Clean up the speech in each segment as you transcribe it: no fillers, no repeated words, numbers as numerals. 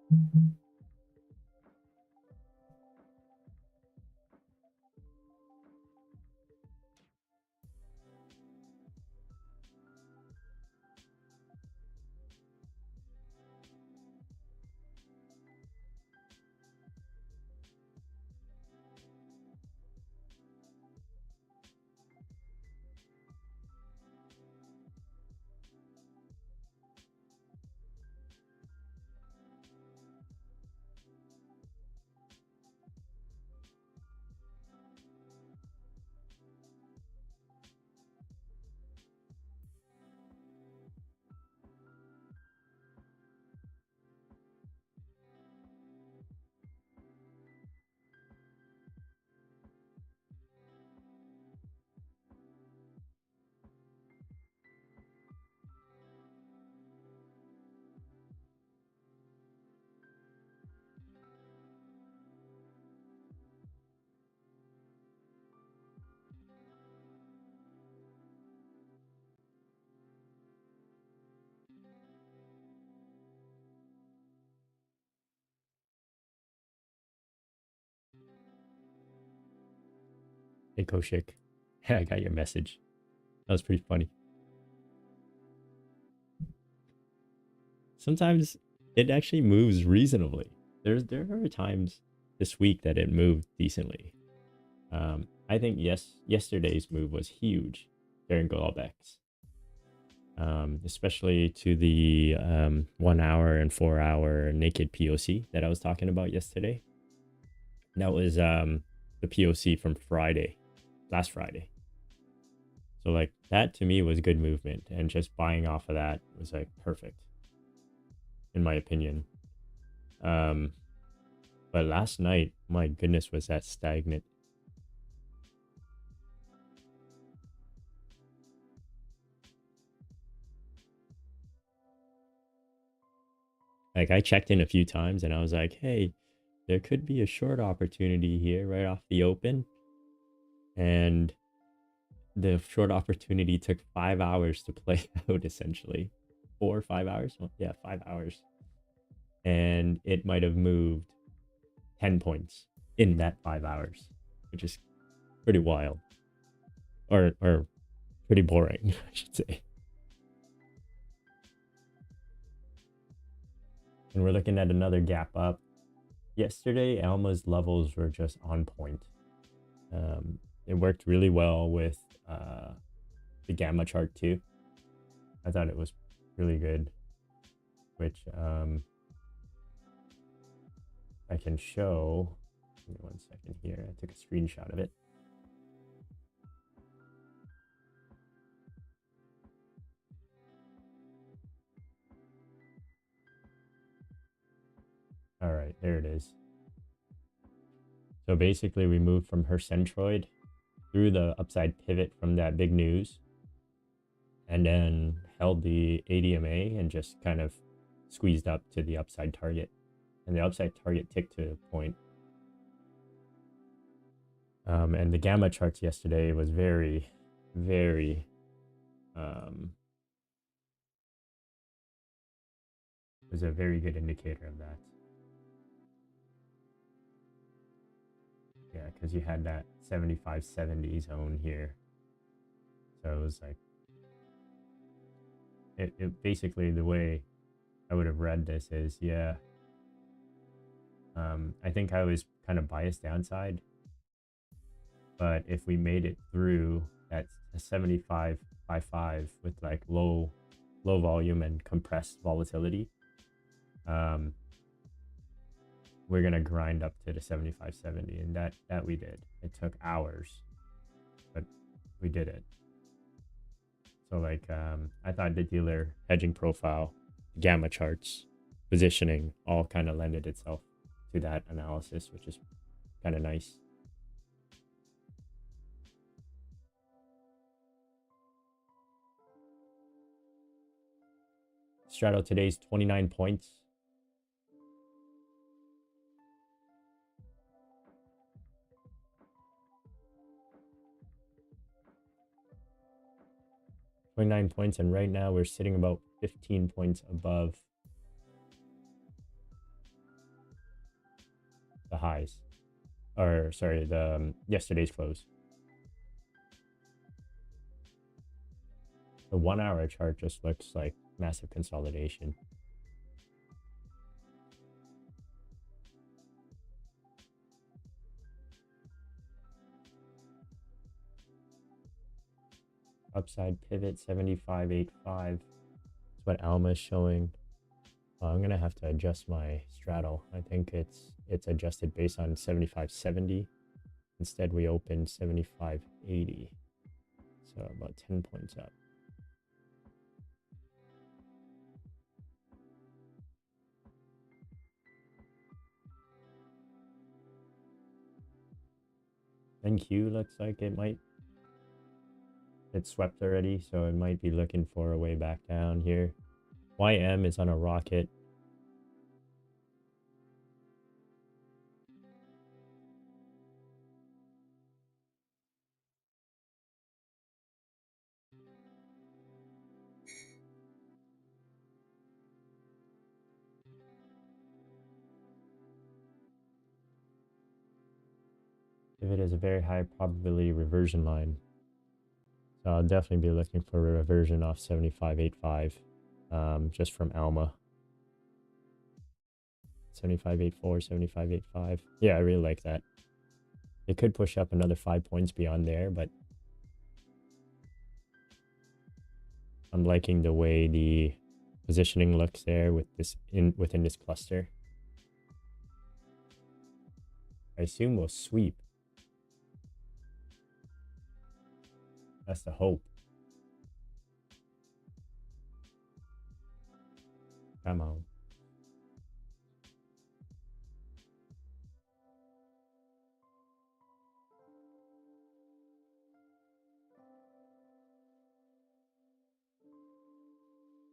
Hey, Koshik. I got your message. That was pretty funny. Sometimes it actually moves reasonably. There are times this week that it moved decently. I think yesterday's move was huge during Globex, especially to the 1 hour and 4 hour naked POC that I was talking about yesterday. That was the POC from last Friday. So like that to me was good movement, and just buying off of that was like perfect, in my opinion. But last night, my goodness, was that stagnant. Like I checked in a few times and I was like, hey, there could be a short opportunity here right off the open. And the short opportunity took 5 hours to play out, essentially. 4 or 5 hours? Well, yeah, 5 hours. And it might have moved 10 points in that 5 hours, which is pretty wild. Or pretty boring, I should say. And we're looking at another gap up. Yesterday, Alma's levels were just on point. It worked really well with the gamma chart too. I thought it was really good, which I can show. Give me 1 second here. I took a screenshot of it. All right, there it is. So basically we moved from her centroid through the upside pivot from that big news, and then held the ADMA and just kind of squeezed up to the upside target. And the upside target ticked to a point. And the gamma charts yesterday was very, very was a very good indicator of that. Yeah, because you had that 75-70 zone here. So it was like, it basically, the way I would have read this is, yeah, I think I was kind of biased downside, but if we made it through that 75.55 with like low volume and compressed volatility, we're gonna grind up to the 75-70, and that we did. It took hours, but we did it. So like I thought the dealer hedging profile, gamma charts, positioning all kind of lended itself to that analysis, which is kind of nice. Straddle today's 29 points. And right now we're sitting about 15 points above the highs, or sorry, the yesterday's close. The 1 hour chart just looks like massive consolidation. Upside pivot 75.85. That's what Alma is showing. I'm gonna have to adjust my straddle. I think it's adjusted based on 75.70. Instead, we opened 75.80, so about 10 points up. NQ looks like it's swept already, so it might be looking for a way back down here. YM is on a rocket. If it is a very high probability reversion line, so I'll definitely be looking for a reversion off 75.85, just from Alma. 75.84, 75.85. Yeah, I really like that. It could push up another 5 points beyond there, but I'm liking the way the positioning looks there with this within this cluster. I assume we'll sweep. That's the hope. Come on.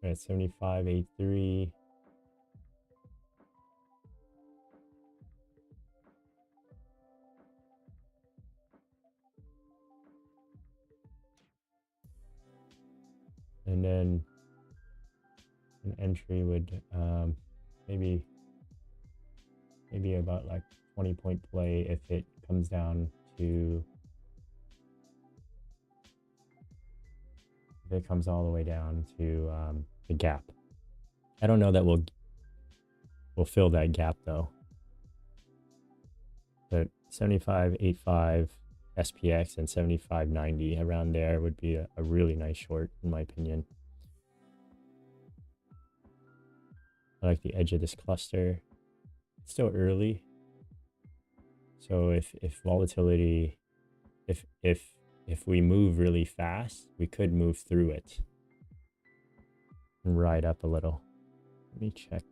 All right, 75.83. And then an entry would maybe about like 20-point play if it comes down to, if it comes all the way down to the gap. I don't know that we'll fill that gap though. But 75.85 SPX and 75.90 around there would be a really nice short in my opinion. I like the edge of this cluster. It's still early, so if volatility, if we move really fast, we could move through it and ride up a little. Let me check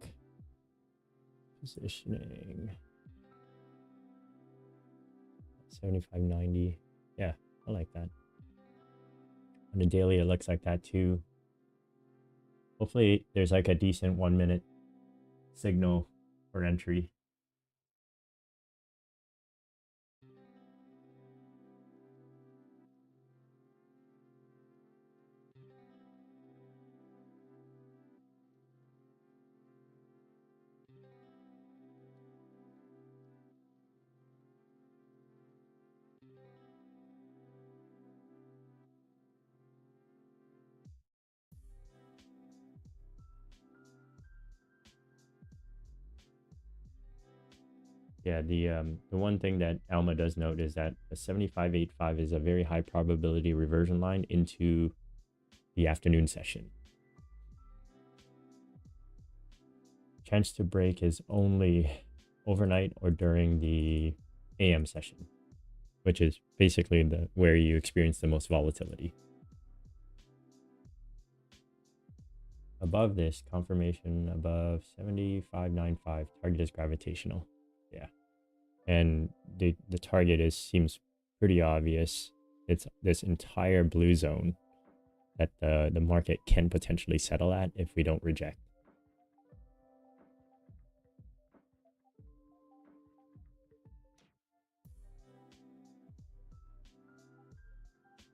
positioning. 75.90. Yeah, I like that. On the daily, it looks like that too. Hopefully, there's like a decent 1 minute signal for entry. Yeah, the one thing that Alma does note is that a 75.85 is a very high probability reversion line into the afternoon session. Chance to break is only overnight or during the AM session, which is basically where you experience the most volatility. Above this, confirmation above 75.95, target is gravitational. Yeah. And the target seems pretty obvious. It's this entire blue zone that the market can potentially settle at if we don't reject.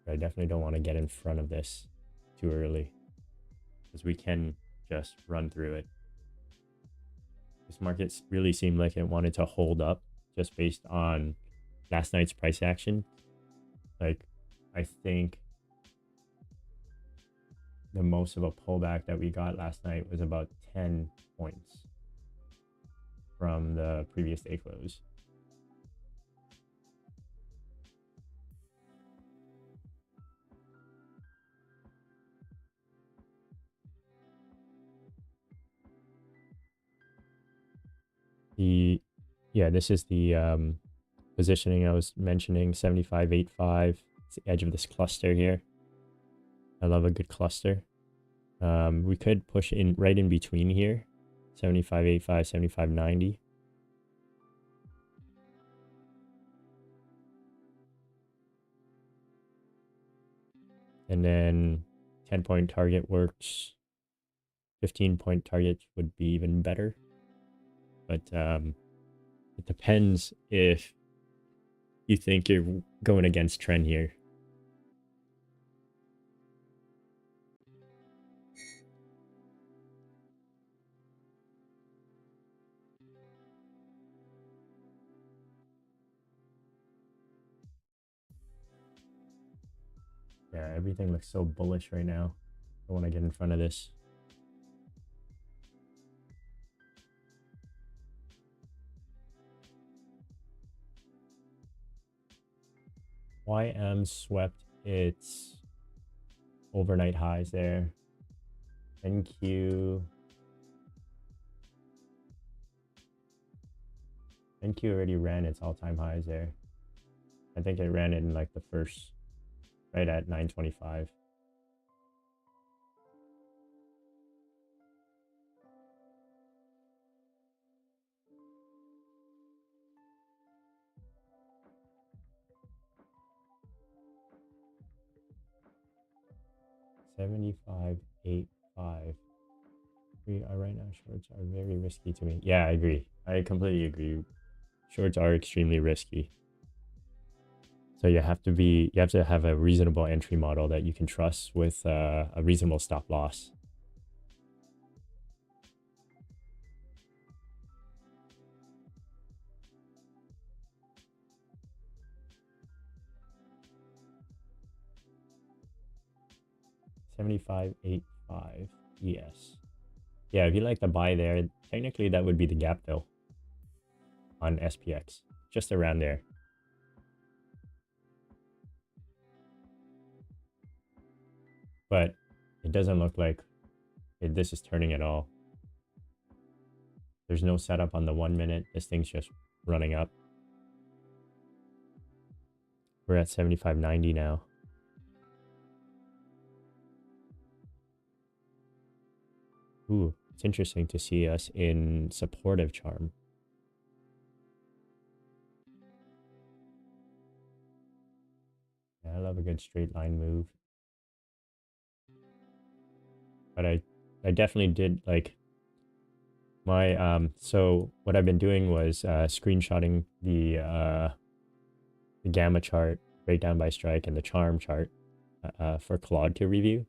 But I definitely don't want to get in front of this too early, because we can just run through it. This market really seemed like it wanted to hold up just based on last night's price action. Like, I think the most of a pullback that we got last night was about 10 points from the previous day close. This is the positioning I was mentioning, 75.85. It's the edge of this cluster here. I love a good cluster. We could push in right in between here, 75.85, 75.90. And then 10-point target works. 15-point target would be even better. But it depends if you think you're going against trend here. Yeah, everything looks so bullish right now. I want to get in front of this. YM swept its overnight highs there. NQ already ran its all-time highs there. I think it ran it in like the first, right at 925. $75.85. We are right now, shorts are very risky to me. Yeah, I agree. I completely agree. Shorts are extremely risky. So you have to have a reasonable entry model that you can trust with a reasonable stop loss. $75.85. Yes. Yeah, if you like to buy there, technically that would be the gap fill on SPX, just around there. But it doesn't look like this is turning at all. There's no setup on the 1 minute. This thing's just running up. We're at 75.90 now. Ooh, it's interesting to see us in supportive charm. Yeah, I love a good straight line move. But I definitely did like my so what I've been doing was screenshotting the gamma chart, breakdown by strike, and the charm chart for Claude to review.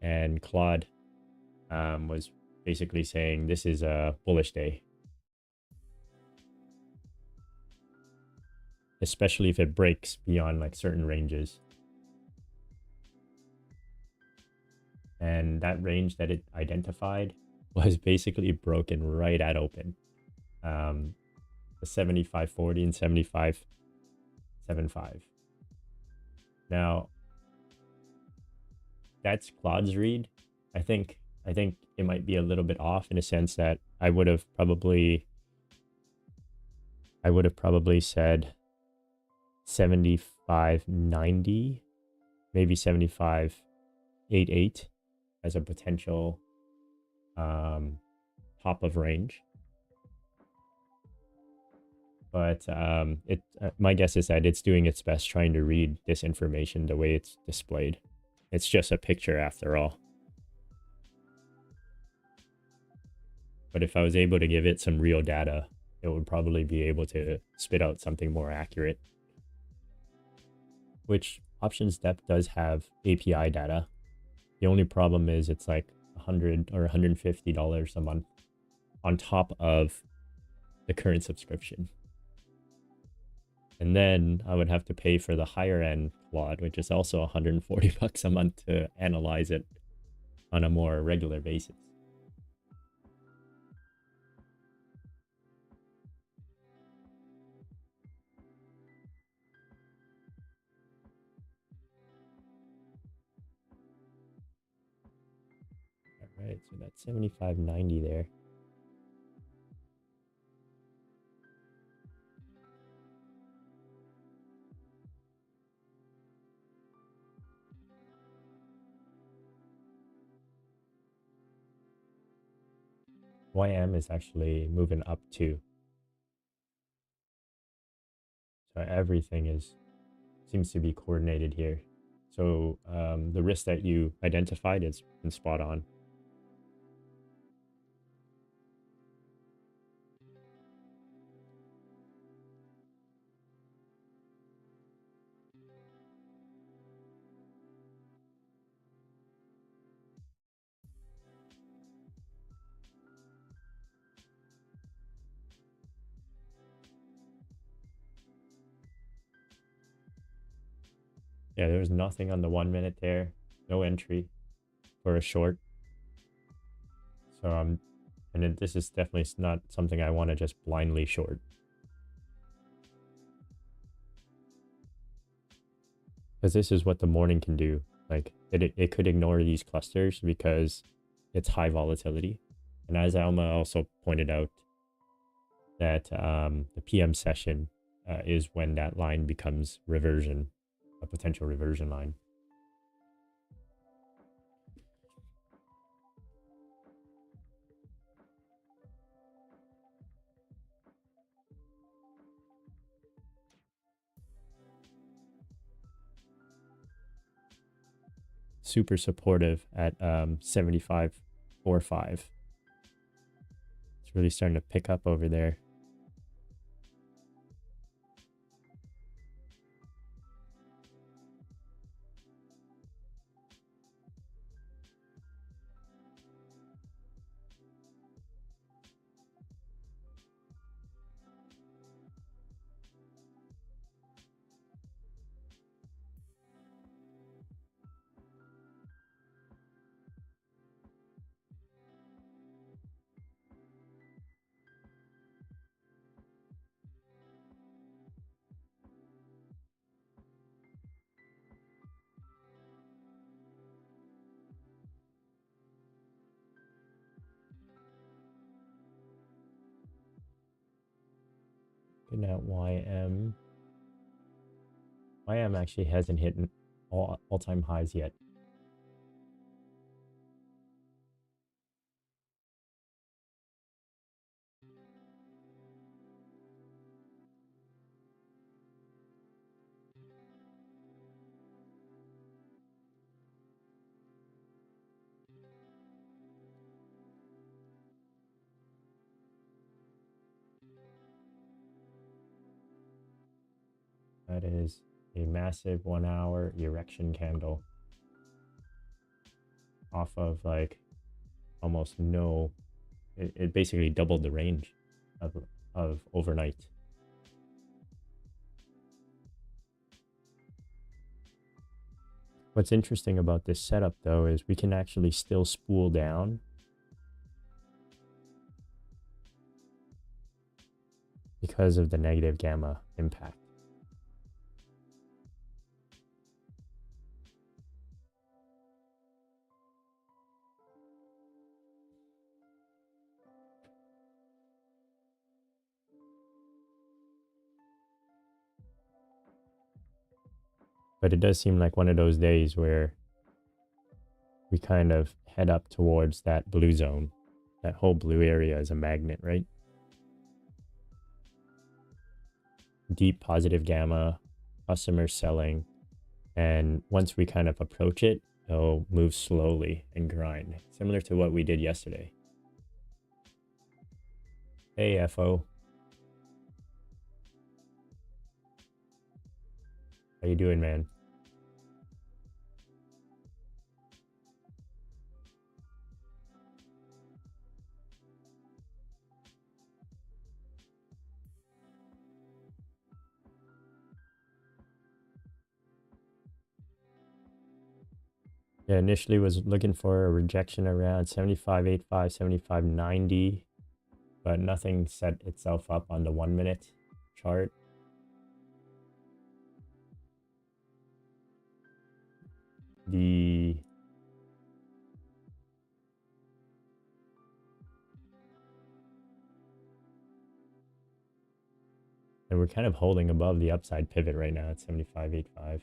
And Claude was basically saying this is a bullish day, especially if it breaks beyond like certain ranges. And that range that it identified was basically broken right at open. The 75.40 and 75.75. Now, that's Claude's read. I think it might be a little bit off in a sense that I would have probably said 75.90, maybe 75.88 as a potential top of range. But my guess is that it's doing its best trying to read this information the way it's displayed. It's just a picture after all. But if I was able to give it some real data, it would probably be able to spit out something more accurate. Which OptionsDepth does have API data. The only problem is it's like $100 or $150 a month on top of the current subscription. And then I would have to pay for the higher end plot, which is also 140 bucks a month to analyze it on a more regular basis. All right, so that's 75.90 there. YM is actually moving up too. So everything seems to be coordinated here. So the risk that you identified is been spot on. Yeah, there was nothing on the 1 minute there. No entry for a short. So and this is definitely not something I want to just blindly short. Because this is what the morning can do. Like it could ignore these clusters because it's high volatility. And as Alma also pointed out, that the PM session is when that line becomes reversion, a potential reversion line. Super supportive at 75.45. It's really starting to pick up over there. Looking at YM. YM actually hasn't hit all-time highs yet. That is a massive 1 hour erection candle off of like almost no, it basically doubled the range of overnight. What's interesting about this setup though is we can actually still spool down because of the negative gamma impact. But it does seem like one of those days where we kind of head up towards that blue zone. That whole blue area is a magnet, right? Deep positive gamma, customers selling. And once we kind of approach it, it'll move slowly and grind, similar to what we did yesterday. Hey, FO. How you doing, man? Yeah, initially was looking for a rejection around 75.85, 75.90, but nothing set itself up on the 1 minute chart. And we're kind of holding above the upside pivot right now at 75.85.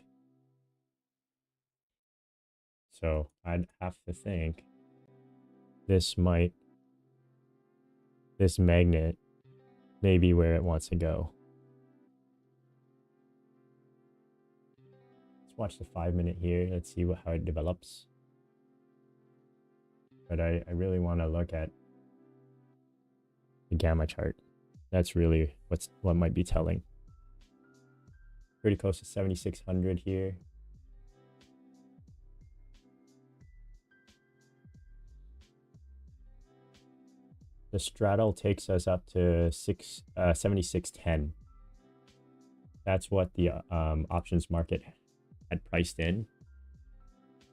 So I'd have to think this magnet may be where it wants to go. Let's watch the 5 minute here. Let's see how it develops. But I really want to look at the gamma chart. That's really what might be telling. Pretty close to 7,600 here. The straddle takes us up to 76.10. That's what the options market had priced in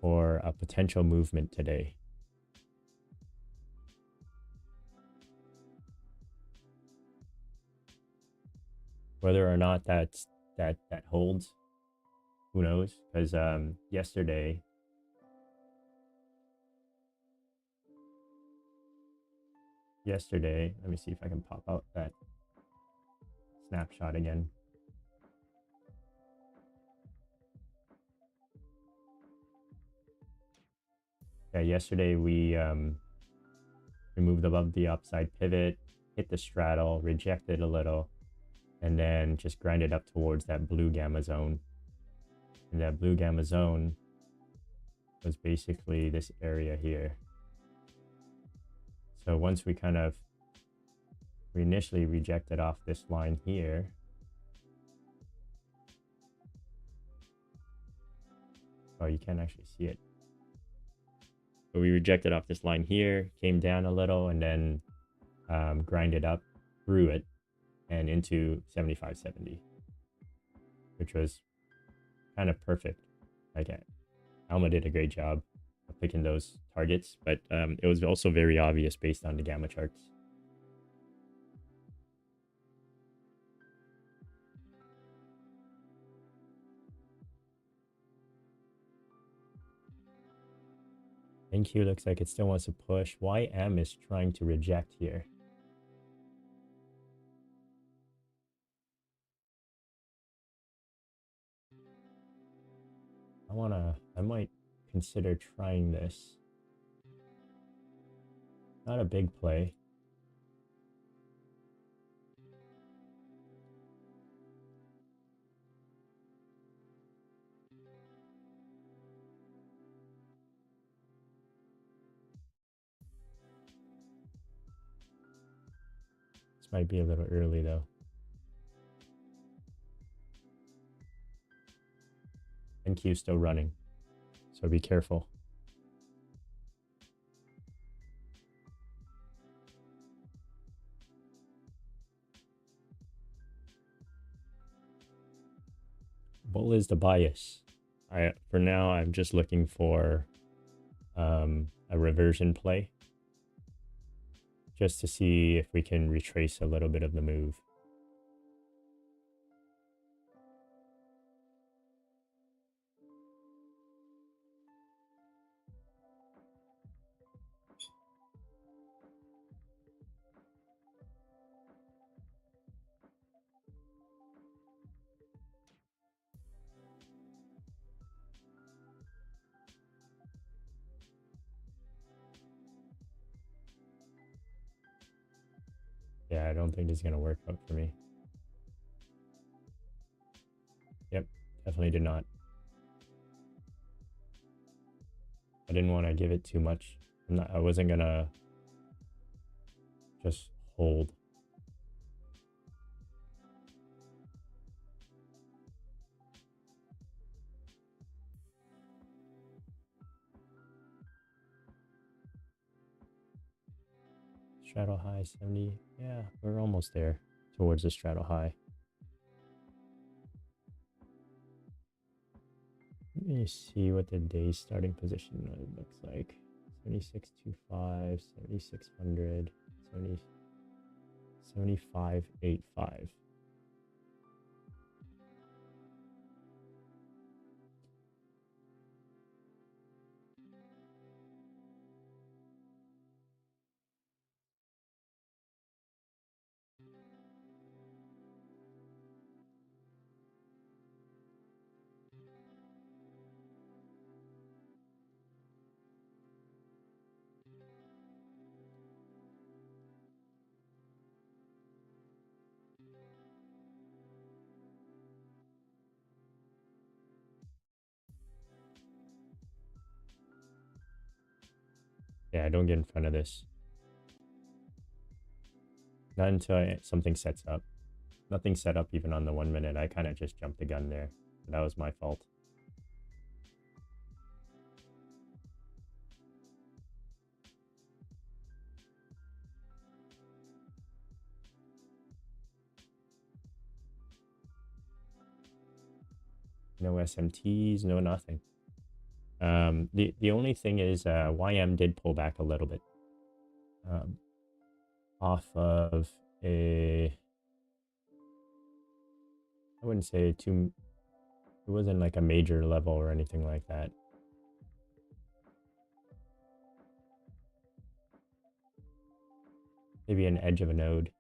for a potential movement today. Whether or not that holds, who knows? Because yesterday, let me see if I can pop out that snapshot again. Yeah, yesterday we moved above the upside pivot, hit the straddle, rejected a little, and then just grinded up towards that blue gamma zone. And that blue gamma zone was basically this area here. So once we initially rejected off this line here, oh, you can't actually see it. But we rejected off this line here, came down a little, and then grinded up through it and into 75.70, which was kind of perfect. Like, Alma did a great job of picking those targets, but it was also very obvious based on the gamma charts. NQ looks like it still wants to push. YM is trying to reject here. I might consider trying this. Not a big play. This might be a little early though. NQ still running, so be careful. Bull is the bias. For now, I'm just looking for a reversion play, just to see if we can retrace a little bit of the move. Yeah, I don't think this is going to work out for me. Yep, definitely did not. I didn't want to give it too much. I wasn't going to just hold. Straddle high 70. Yeah, we're almost there towards the straddle high. Let me see what the day's starting position looks like. 76.25, 7600, 75.85. Yeah, don't get in front of this. Not until something sets up. Nothing set up even on the 1 minute. I kind of just jumped the gun there. That was my fault. No SMTs, no nothing. The only thing is YM did pull back a little bit. Off of a, I wouldn't say it wasn't like a major level or anything like that. Maybe an edge of a node.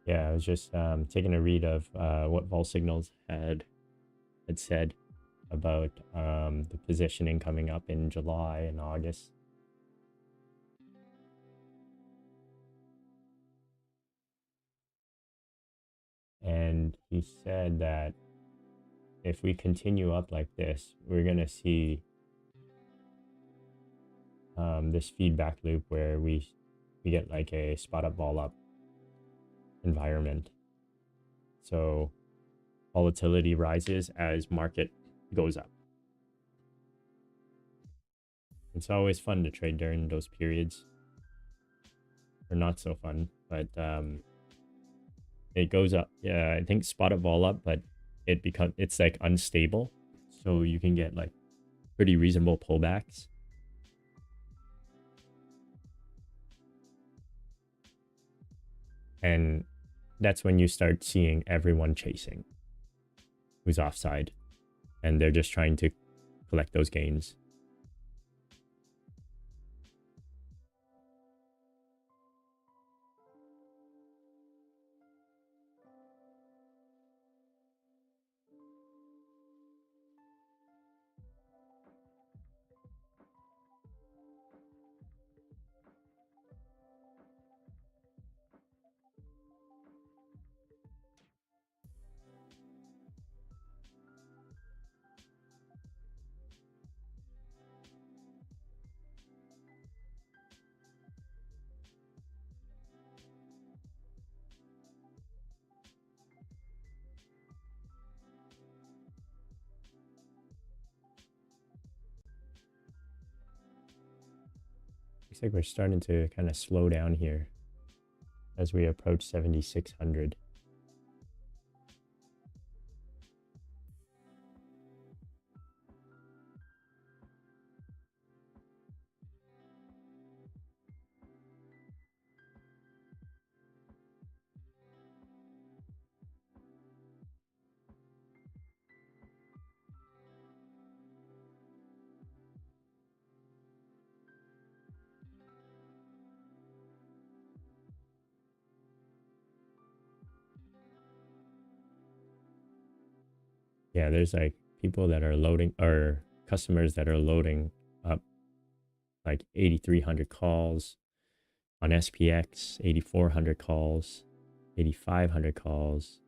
Yeah, I was just taking a read of what Vol Signals had said about the positioning coming up in July and August. And he said that if we continue up like this, we're going to see this feedback loop where we get like a spot up, vol up environment. So volatility rises as market goes up. It's always fun to trade during those periods. Or not so fun, but it goes up. Yeah, I think spot up, vol up, but it's like unstable. So you can get like pretty reasonable pullbacks. And that's when you start seeing everyone chasing who's offside. And they're just trying to collect those gains. Looks like we're starting to kind of slow down here as we approach 7,600. Yeah, there's like people that are loading, or customers that are loading up like 8,300 calls on SPX, 8,400 calls, 8,500 calls,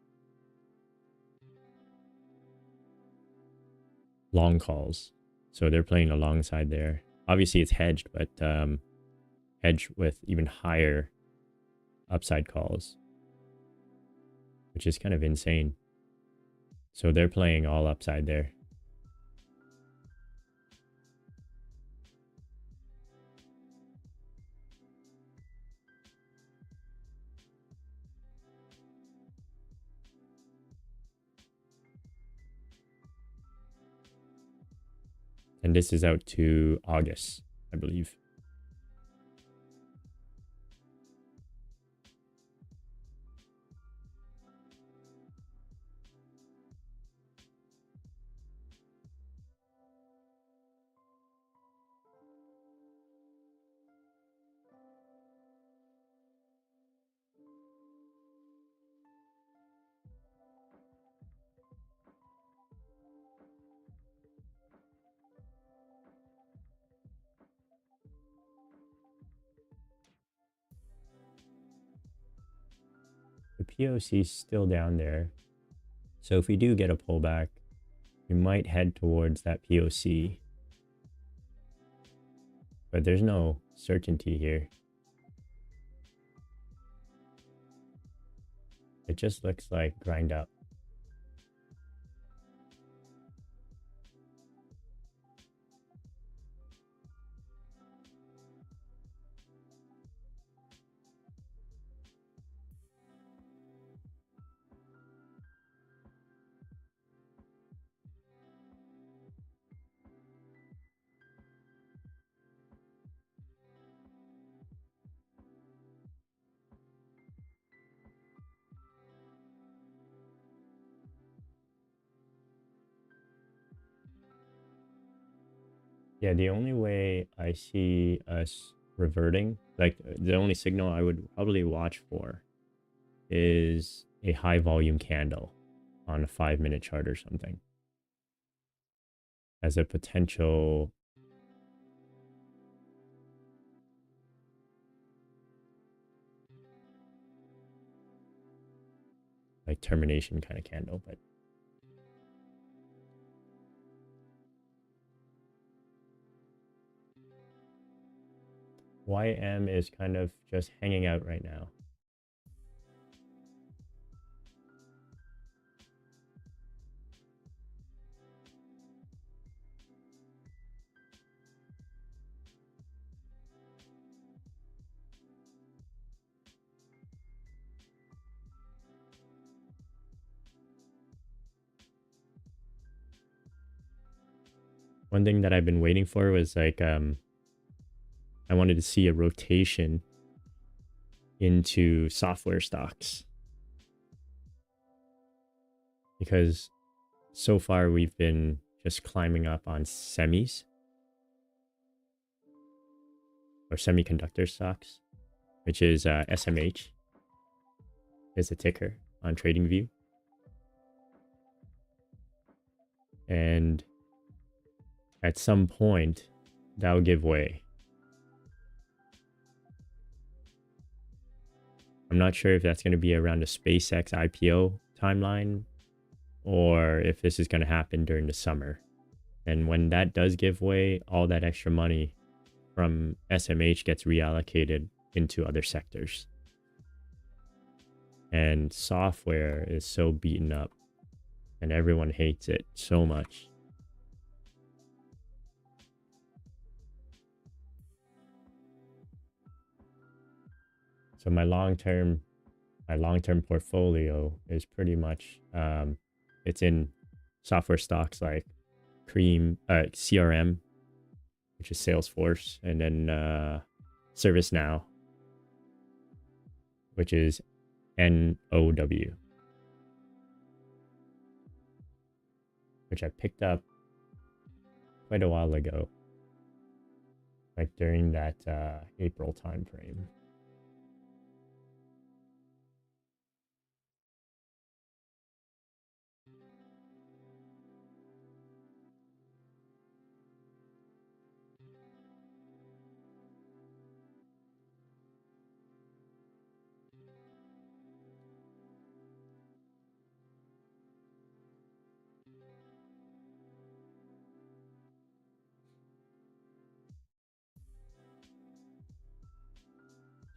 long calls. So they're playing alongside there. Obviously it's hedged, but hedged with even higher upside calls, which is kind of insane. So they're playing all upside there. And this is out to August, I believe. The POC is still down there. So if we do get a pullback, we might head towards that POC. But there's no certainty here. It just looks like grind up. Yeah, the only way I see us reverting, like the only signal I would probably watch for is a high volume candle on a 5-minute chart or something as a potential like termination kind of candle. But YM is kind of just hanging out right now. One thing that I've been waiting for was like I wanted to see a rotation into software stocks, because so far we've been just climbing up on semis or semiconductor stocks, which is SMH is the ticker on TradingView. And at some point that will give way. I'm not sure if that's going to be around the SpaceX IPO timeline or if this is going to happen during the summer. And when that does give way, all that extra money from SMH gets reallocated into other sectors. And software is so beaten up and everyone hates it so much. So my long-term portfolio is pretty much it's in software stocks like CRM, which is Salesforce, and then ServiceNow, which is NOW, which I picked up quite a while ago, like during that April time frame.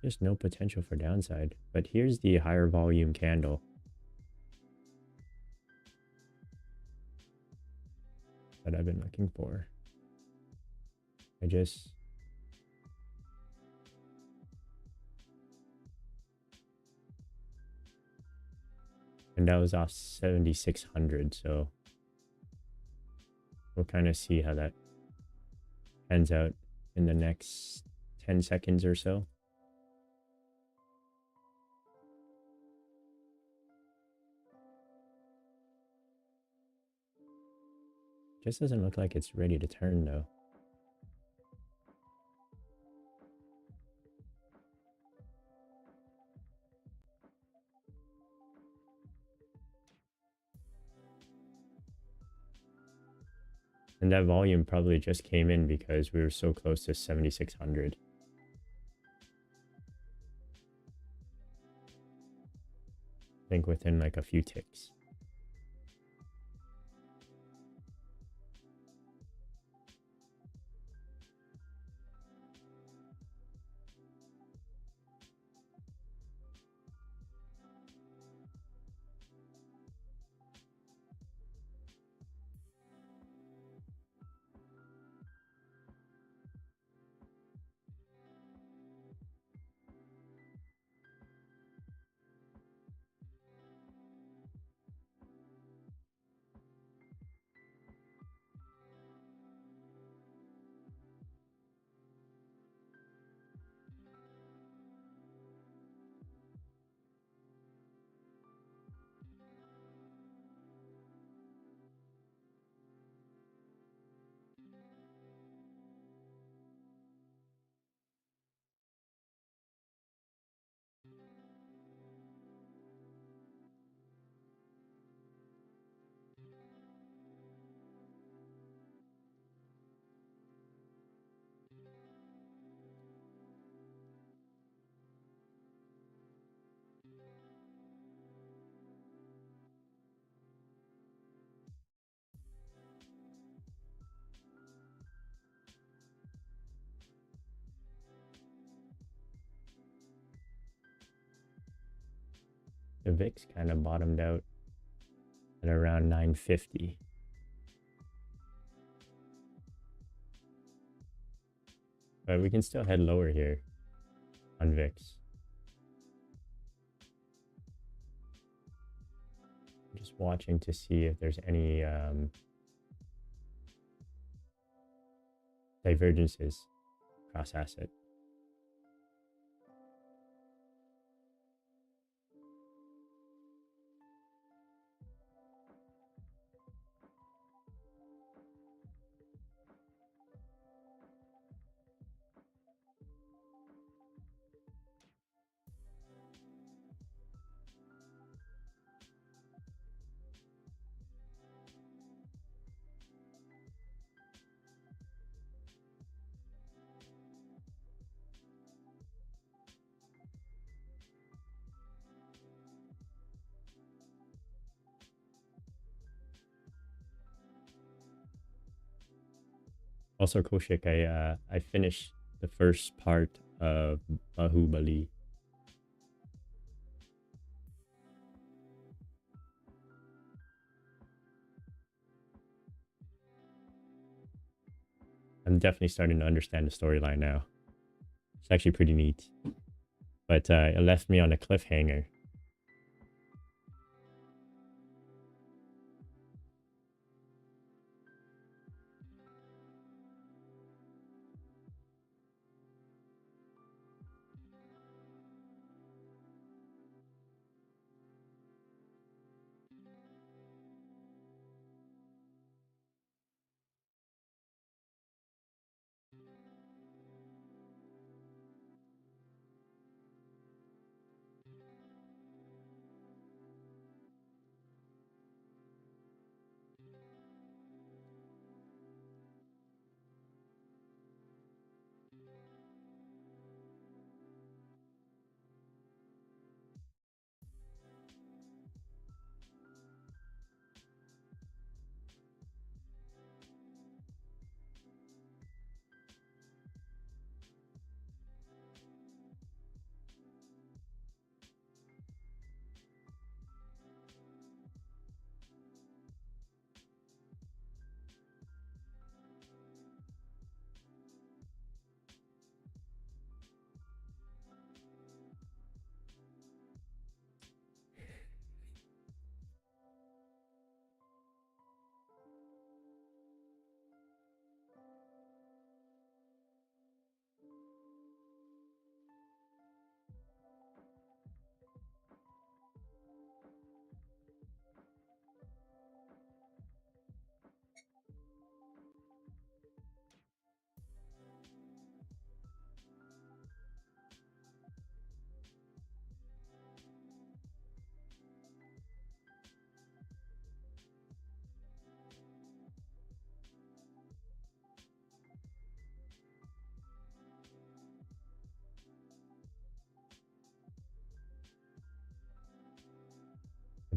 just no potential for downside. But here's the higher volume candle that I've been looking for. And that was off 7,600, so we'll kind of see how that pans out in the next 10 seconds or so. Just doesn't look like it's ready to turn though. And that volume probably just came in because we were so close to 7,600. I think within like a few ticks. The VIX kind of bottomed out at around 950. But we can still head lower here on VIX. Just watching to see if there's any divergences cross asset. Also, Koshik, I finished the first part of Bahubali. I'm definitely starting to understand the storyline now. It's actually pretty neat. But it left me on a cliffhanger.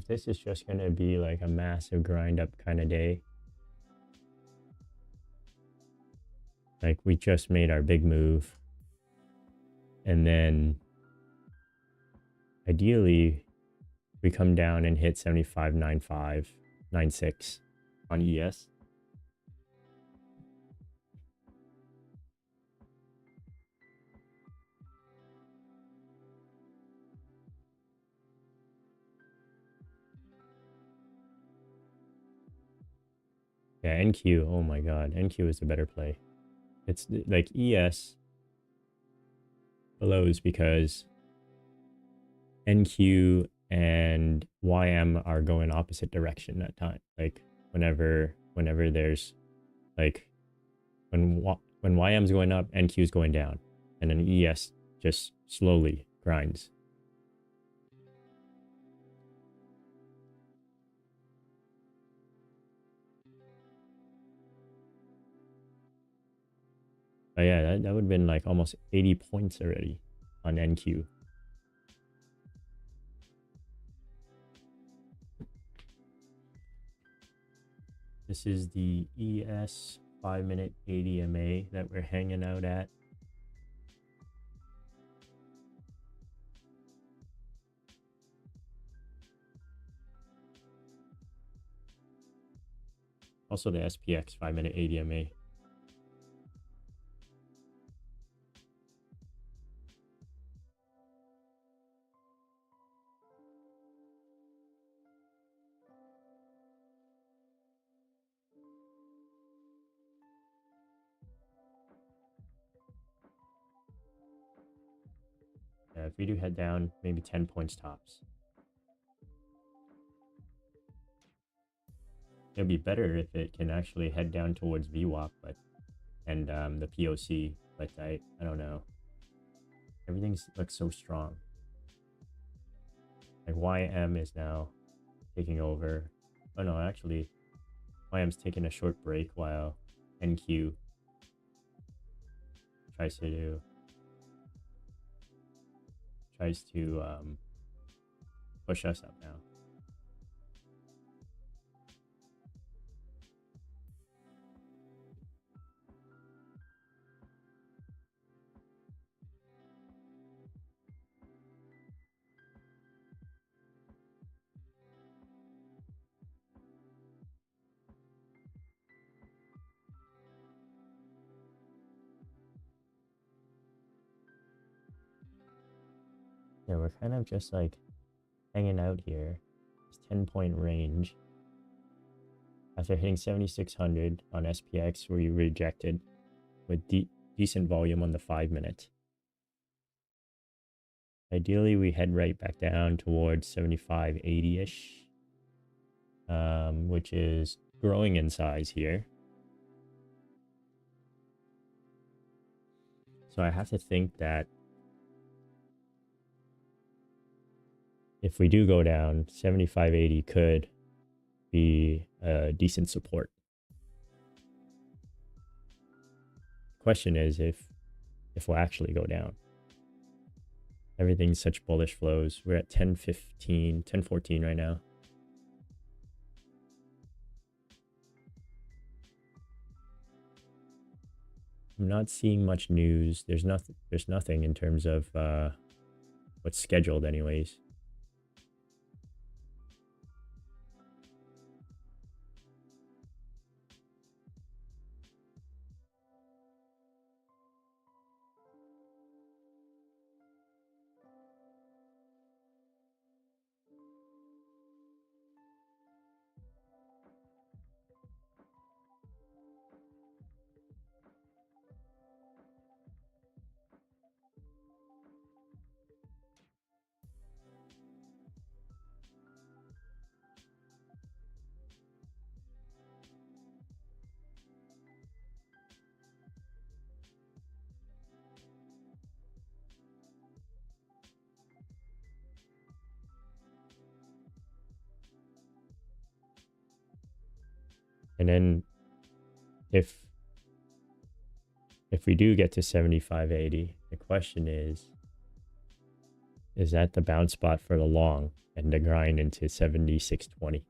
if this is just going to be like a massive grind up kind of day, like we just made our big move, and then ideally we come down and hit 75.95, 96 on ES. Yeah, NQ, oh my god, NQ is the better play. It's like ES below is because NQ and YM are going opposite direction at time. Like whenever there's like when YM's going up, NQ's going down, and then ES just slowly grinds. But yeah, that would have been like almost 80 points already on NQ. This is the ES 5-minute ADMA that we're hanging out at. Also the SPX 5-minute ADMA. Yeah, if we do head down, maybe 10 points tops. It'd be better if it can actually head down towards VWAP, but and the POC, but I don't know. Everything looks so strong. Like YM is now taking over. Oh no, actually, YM's taking a short break while NQ tries to push us up now. Yeah, we're kind of just like hanging out here. It's 10-point range. After hitting 7,600 on SPX, we rejected with decent volume on the 5-minute. Ideally, we head right back down towards 75.80-ish, which is growing in size here. So I have to think that if we do go down, 75.80 could be a decent support. Question is if we'll actually go down. Everything's such bullish flows. We're at 10.15, 10.14 right now. I'm not seeing much news. There's nothing in terms of what's scheduled anyways. And then if we do get to 75.80, the question is, is at the bounce spot for the long and the grind into 76.20.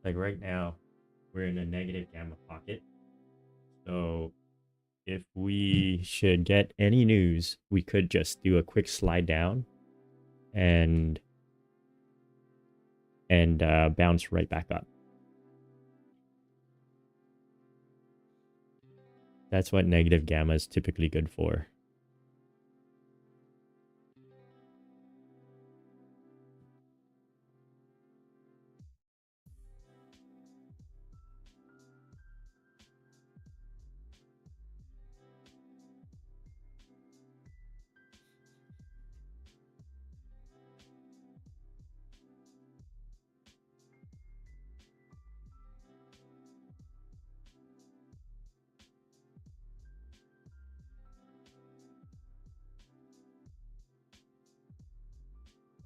Like right now, we're in a negative gamma pocket. So if we should get any news, we could just do a quick slide down and bounce right back up. That's what negative gamma is typically good for.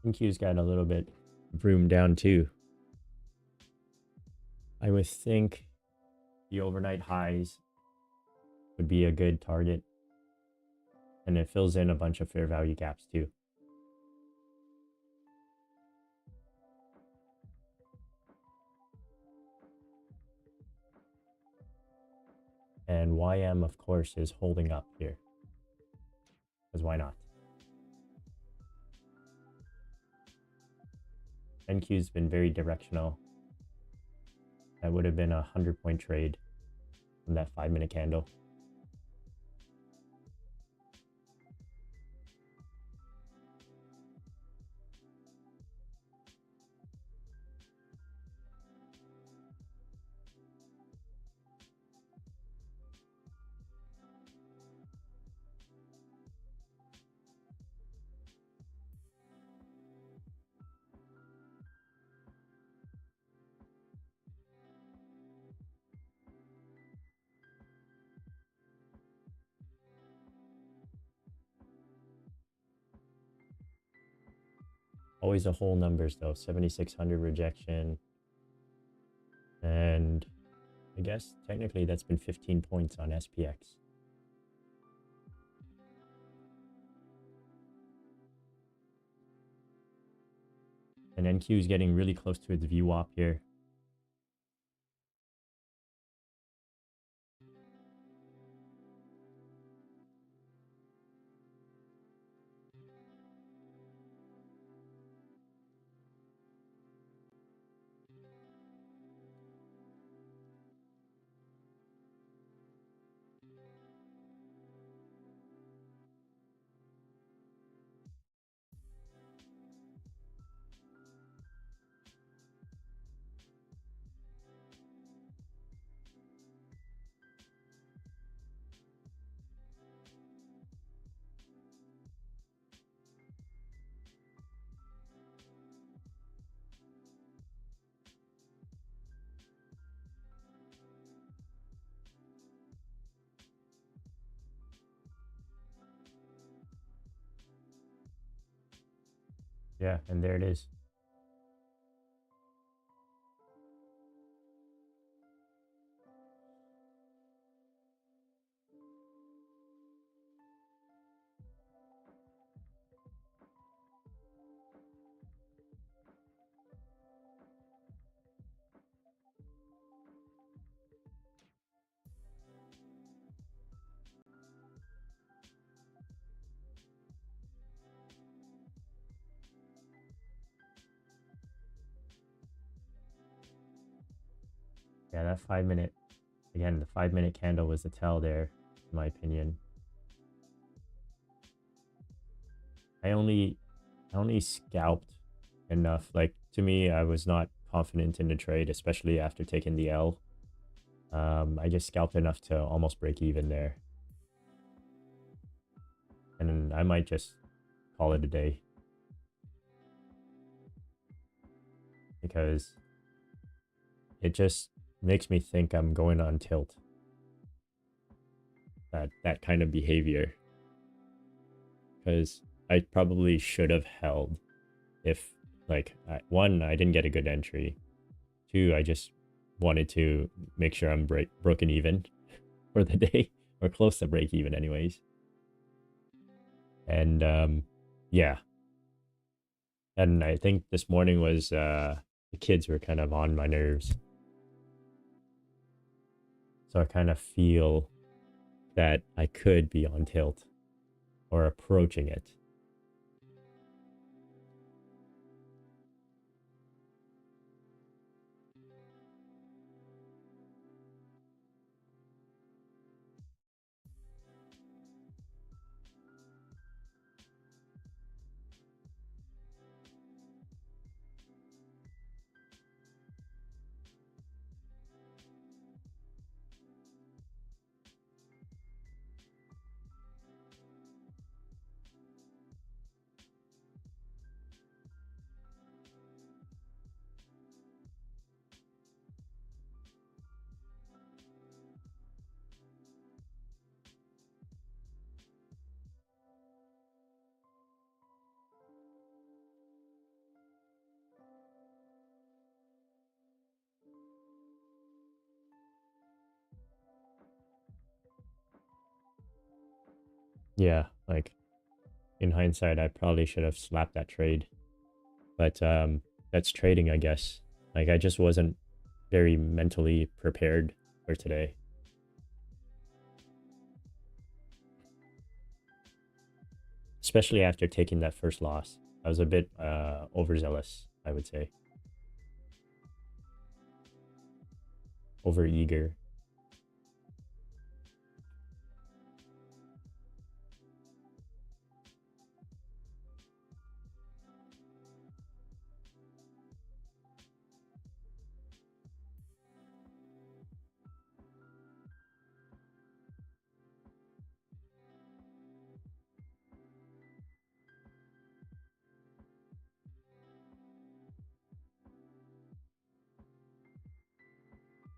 NQ's got a little bit of room down too. I would think the overnight highs would be a good target. And it fills in a bunch of fair value gaps too. And YM, of course, is holding up here. Because why not? NQ's been very directional. That would have been a 100-point trade from that 5-minute candle. Always the whole numbers though, 7,600 rejection. And I guess technically that's been 15 points on SPX. And NQ is getting really close to its VWAP here. Yeah, and there it is. Yeah, that 5-minute, again, the 5-minute candle was the tell there, in my opinion. I only scalped enough. Like, to me, I was not confident in the trade, especially after taking the L. I just scalped enough to almost break even there. And I might just call it a day. because it just makes me think I'm going on tilt. That kind of behavior. Because I probably should have held if, like, one, I didn't get a good entry. Two, I just wanted to make sure I'm broken even for the day, or close to break even anyways. And yeah. And I think this morning was the kids were kind of on my nerves. So I kind of feel that I could be on tilt or approaching it. Yeah, like in hindsight, I probably should have slapped that trade. But that's trading, I guess. Like I just wasn't very mentally prepared for today. Especially after taking that first loss. I was a bit overzealous, I would say. Over eager.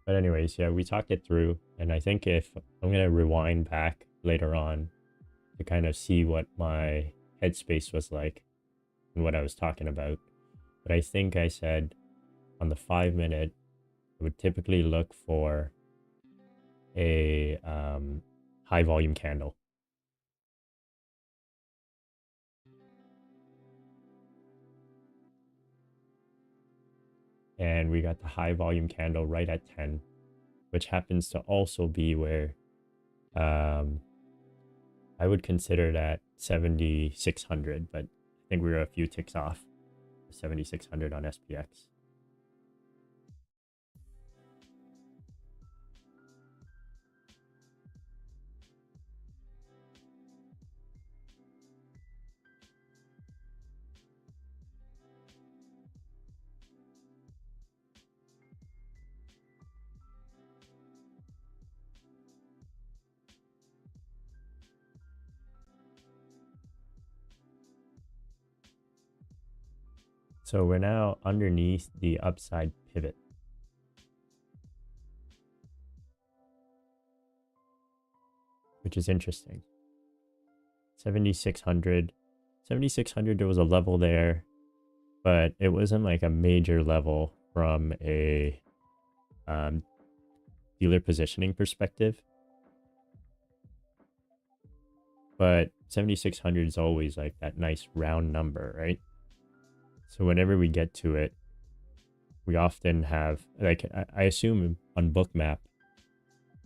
But anyways, yeah, we talked it through. And I think if I'm going to rewind back later on to kind of see what my headspace was like and what I was talking about. But I think I said on the 5-minute, I would typically look for a high volume candle. And we got the high volume candle right at 10, which happens to also be where I would consider that 7,600, but I think we were a few ticks off 7,600 on SPX. So we're now underneath the upside pivot. Which is interesting. 7,600. 7,600, there was a level there, but it wasn't like a major level from a dealer positioning perspective. But 7,600 is always like that nice round number, right? So whenever we get to it, we often have, like, I assume on Bookmap,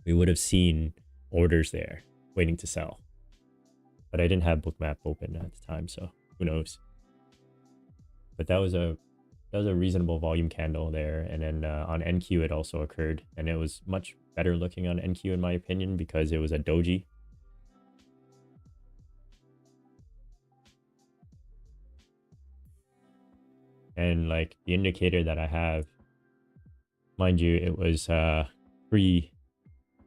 we would have seen orders there waiting to sell. But I didn't have Bookmap open at the time, so who knows? But that was a reasonable volume candle there. And then on NQ, it also occurred. And it was much better looking on NQ, in my opinion, because it was a doji. And like the indicator that I have, mind you, it was pre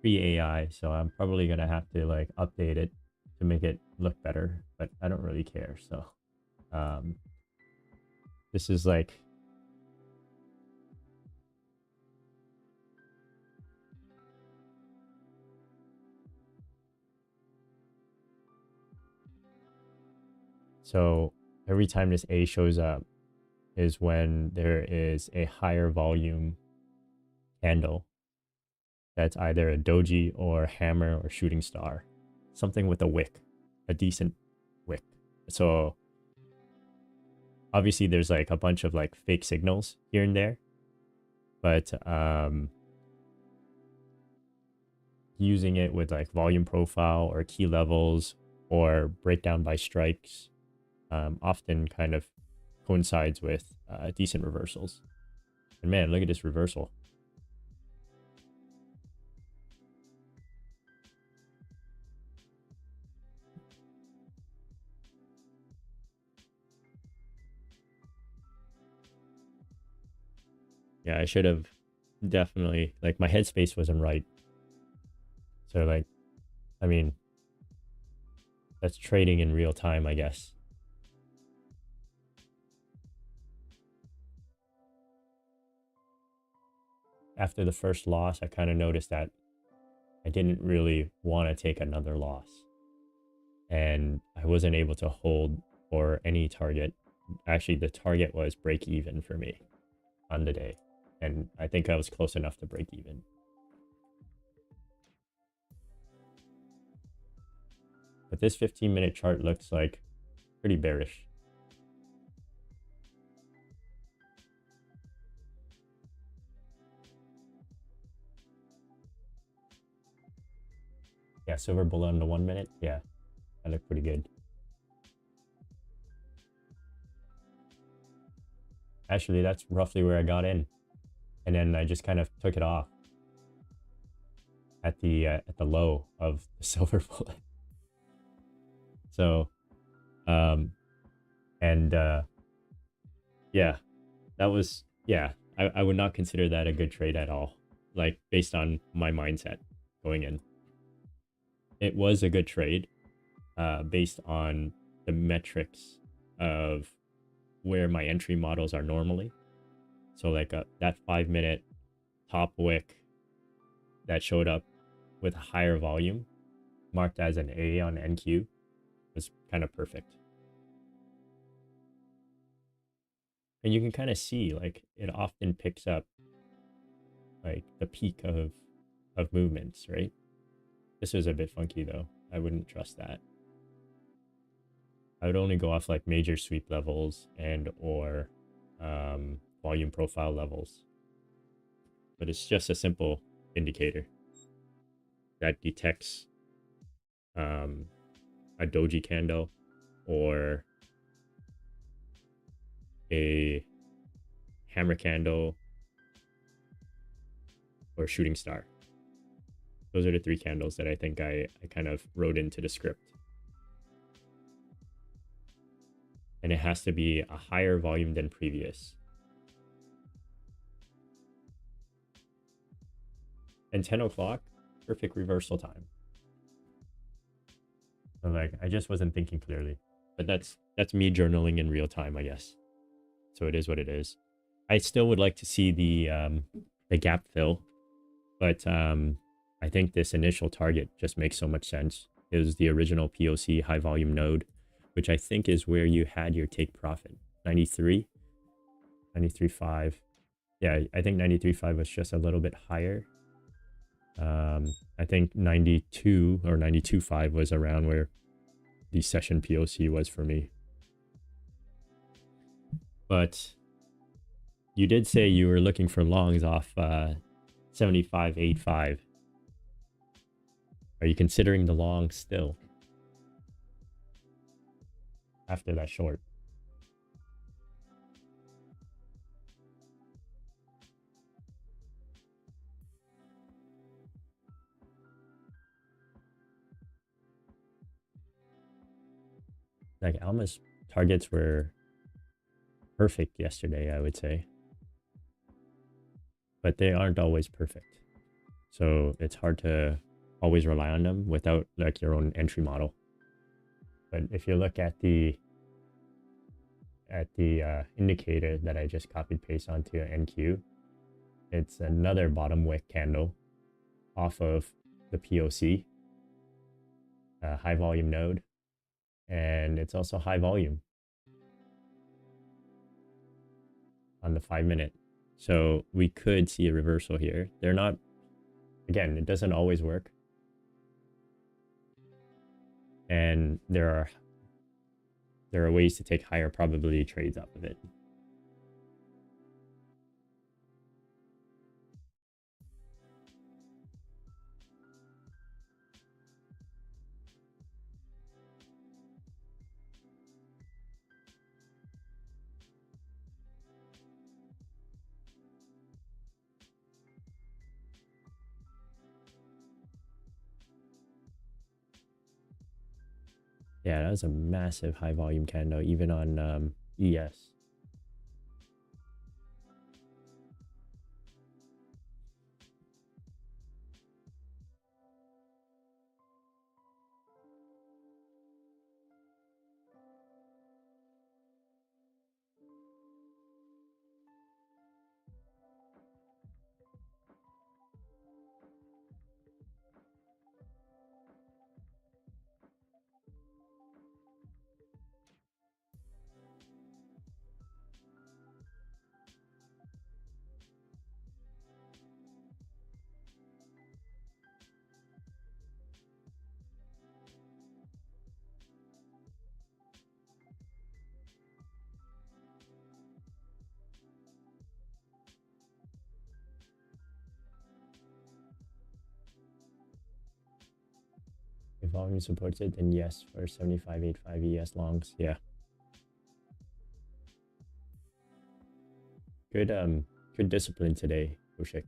AI, so I'm probably gonna have to like update it to make it look better, but I don't really care. So this is like So every time this A shows up is when there is a higher volume candle that's either a doji or hammer or shooting star, something with a wick, a decent wick. So obviously there's like a bunch of like fake signals here and there, but using it with like volume profile or key levels or breakdown by strikes often kind of coincides with decent reversals. And man, look at this reversal. Yeah, I should have definitely, like, my headspace wasn't right. So like, I mean, that's trading in real time, I guess. After the first loss, I kind of noticed that I didn't really want to take another loss. And I wasn't able to hold for any target. Actually, the target was break even for me on the day. And I think I was close enough to break even. But this 15-minute chart looks like pretty bearish. Yeah, silver bullet on the 1 minute. Yeah, that looked pretty good. Actually, that's roughly where I got in. And then I just kind of took it off at the low of the silver bullet. So, yeah, that was, yeah, I would not consider that a good trade at all. Like, based on my mindset going in. It was a good trade based on the metrics of where my entry models are normally. So like that 5-minute top wick that showed up with a higher volume marked as an A on NQ was kind of perfect. And you can kind of see like it often picks up like the peak of movements, right? This was a bit funky though. I wouldn't trust that. I would only go off like major sweep levels and or volume profile levels. But it's just a simple indicator that detects a doji candle or a hammer candle or shooting star. Those are the 3 candles that I think I kind of wrote into the script. And it has to be a higher volume than previous. And 10 o'clock, perfect reversal time. So like, I just wasn't thinking clearly. But that's me journaling in real time, I guess. So it is what it is. I still would like to see the gap fill, but I think this initial target just makes so much sense. It was the original POC high volume node, which I think is where you had your take profit. 93, 93.5. Yeah, I think 93.5 was just a little bit higher. I think 92 or 92.5 was around where the session POC was for me. But you did say you were looking for longs off 75.85. Are you considering the long still after that short? Like Alma's targets were perfect yesterday, I would say. But they aren't always perfect. So it's hard to always rely on them without like your own entry model. But if you look at the indicator that I just copied paste onto NQ, it's another bottom wick candle off of the POC, high volume node. And it's also high volume on the 5-minute. So we could see a reversal here. They're not, again, it doesn't always work. And there are ways to take higher probability trades off of it. Yeah, that was a massive high volume candle, even on ES. If volume supports it, then yes, for 75.85 ES longs. Yeah. Good discipline today, Ushik.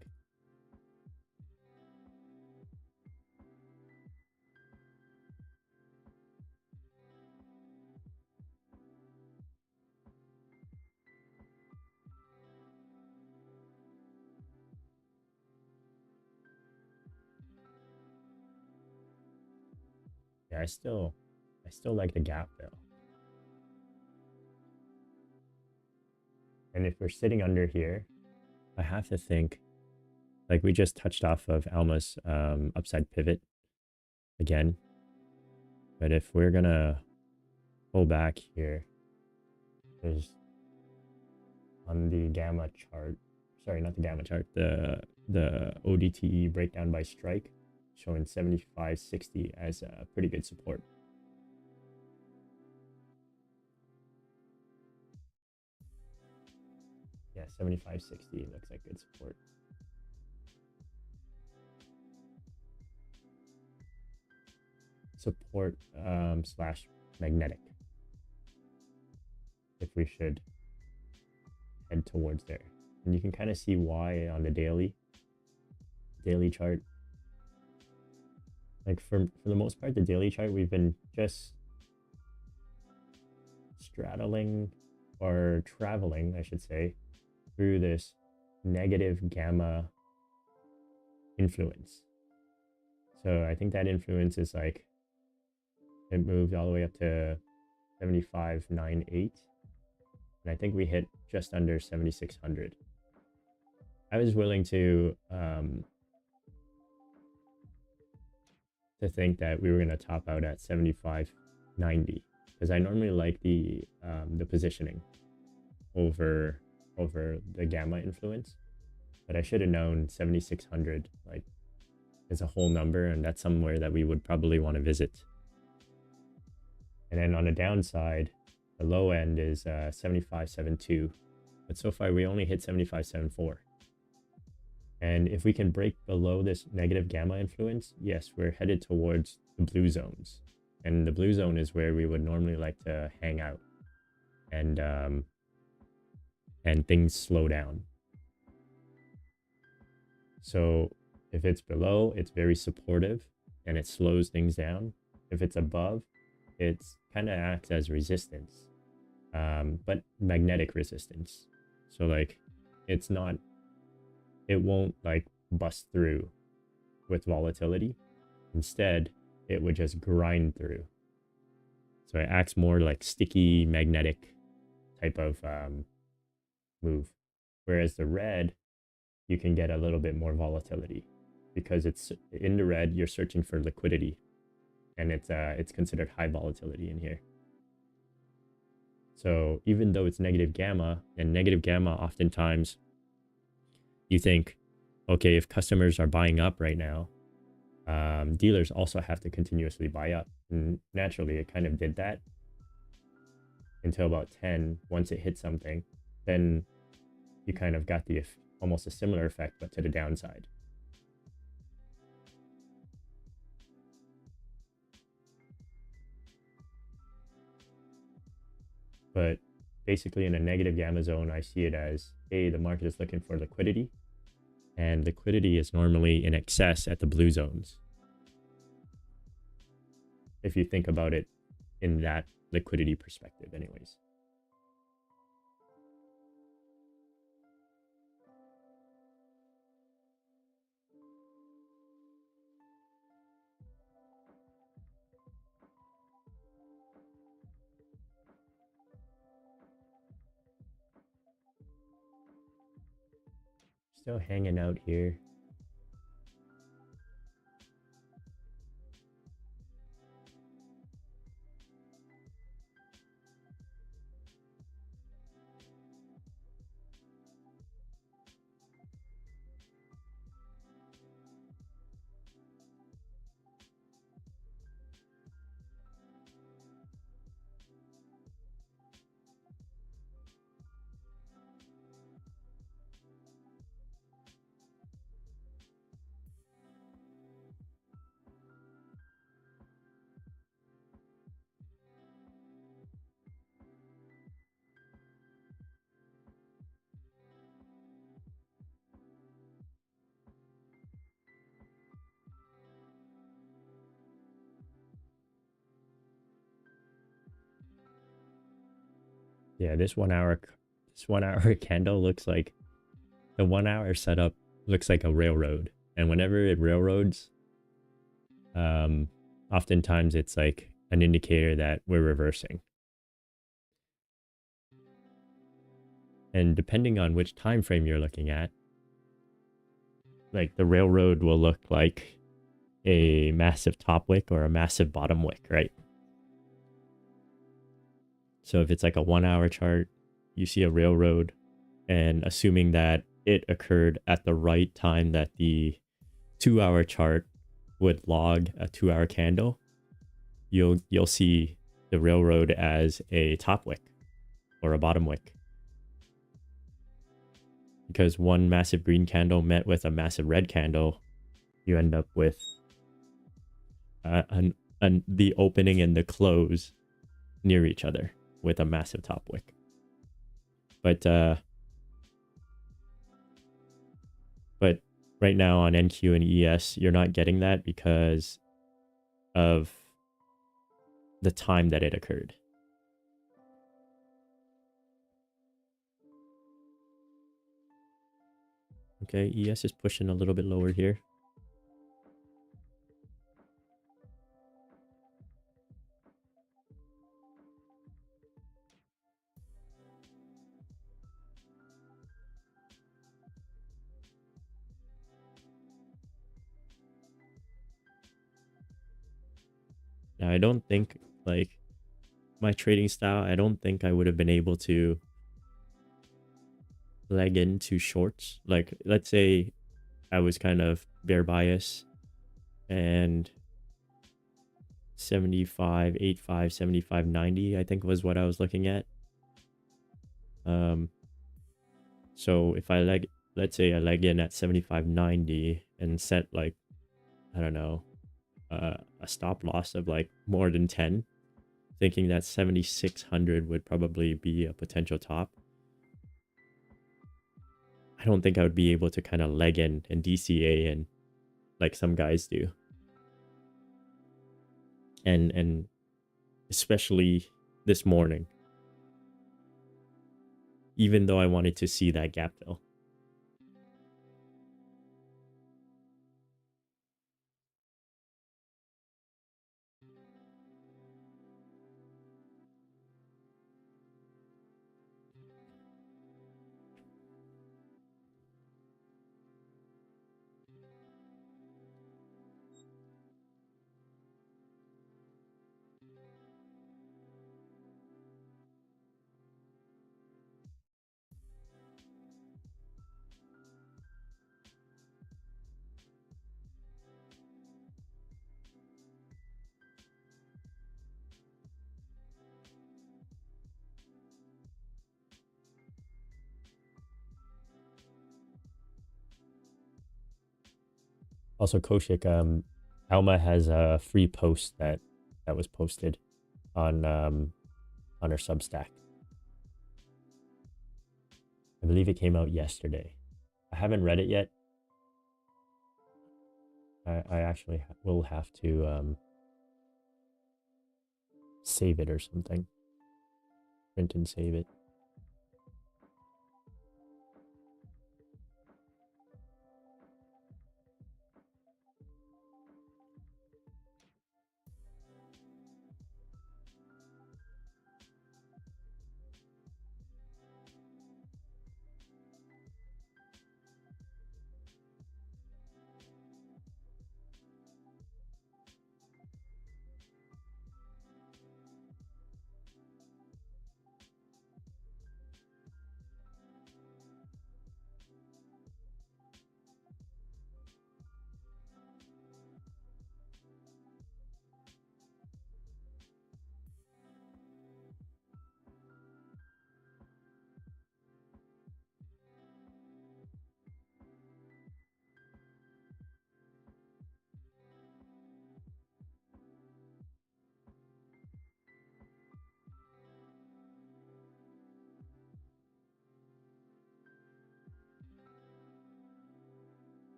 Yeah, I still like the gap though. And if we're sitting under here, I have to think, like we just touched off of Alma's upside pivot again. But if we're gonna pull back here, there's on the gamma chart, sorry, not the gamma chart, the ODTE breakdown by strike, showing 75.60 as a pretty good support. Yeah, 75.60 looks like good support. Support slash magnetic, if we should head towards there. And you can kind of see why on the daily chart. Like for the most part, the daily chart, we've been just straddling or traveling, I should say, through this negative gamma influence. So I think that influence is like, it moved all the way up to 75.98. And I think we hit just under 7,600. I was willing to think that we were going to top out at 75.90 because I normally like the positioning over the gamma influence, but I should have known 7,600 like is a whole number, and that's somewhere that we would probably want to visit. And then on the downside, the low end is 75.72, but so far we only hit 75.74. And if we can break below this negative gamma influence, yes, we're headed towards the blue zones. And the blue zone is where we would normally like to hang out and things slow down. So if it's below, it's very supportive and it slows things down. If it's above, it's kind of acts as resistance, but magnetic resistance. So like it won't like bust through with volatility. Instead, it would just grind through. So it acts more like sticky magnetic type of move. Whereas the red, you can get a little bit more volatility because it's in the red, you're searching for liquidity, and it's considered high volatility in here. So even though it's negative gamma, and negative gamma oftentimes you think, okay, if customers are buying up right now, dealers also have to continuously buy up. And naturally, it kind of did that until about 10. Once it hit something, then you kind of got the almost a similar effect, but to the downside. But basically in a negative gamma zone, I see it as, hey, the market is looking for liquidity, and liquidity is normally in excess at the blue zones. If you think about it in that liquidity perspective anyways. Still hanging out here. Yeah, this 1 hour candle looks like the 1 hour setup looks like a railroad. And whenever it railroads, oftentimes it's like an indicator that we're reversing. And depending on which time frame you're looking at, like the railroad will look like a massive top wick or a massive bottom wick, right? So if it's like a 1 hour chart, you see a railroad, and assuming that it occurred at the right time that the 2 hour chart would log a 2 hour candle, you'll see the railroad as a top wick or a bottom wick. Because one massive green candle met with a massive red candle, you end up with the opening and the close near each other with a massive top wick. But right now on NQ and ES, you're not getting that because of the time that it occurred. Okay, ES is pushing a little bit lower here. Now, I don't think, like, my trading style, I don't think I would have been able to leg into shorts. Like, let's say I was kind of bear bias and 75, 85, 75, 90, I think was what I was looking at. So if I let's say I leg in at 75.90 and set like, I don't know, a stop loss of like more than 10, thinking that 7,600 would probably be a potential top. I don't think I would be able to kind of leg in and DCA and like some guys do. And especially this morning, even though I wanted to see that gap fill. Also, Koshik, Alma has a free post that was posted on her Substack. I believe it came out yesterday. I haven't read it yet. I actually will have to save it or something. Print and save it.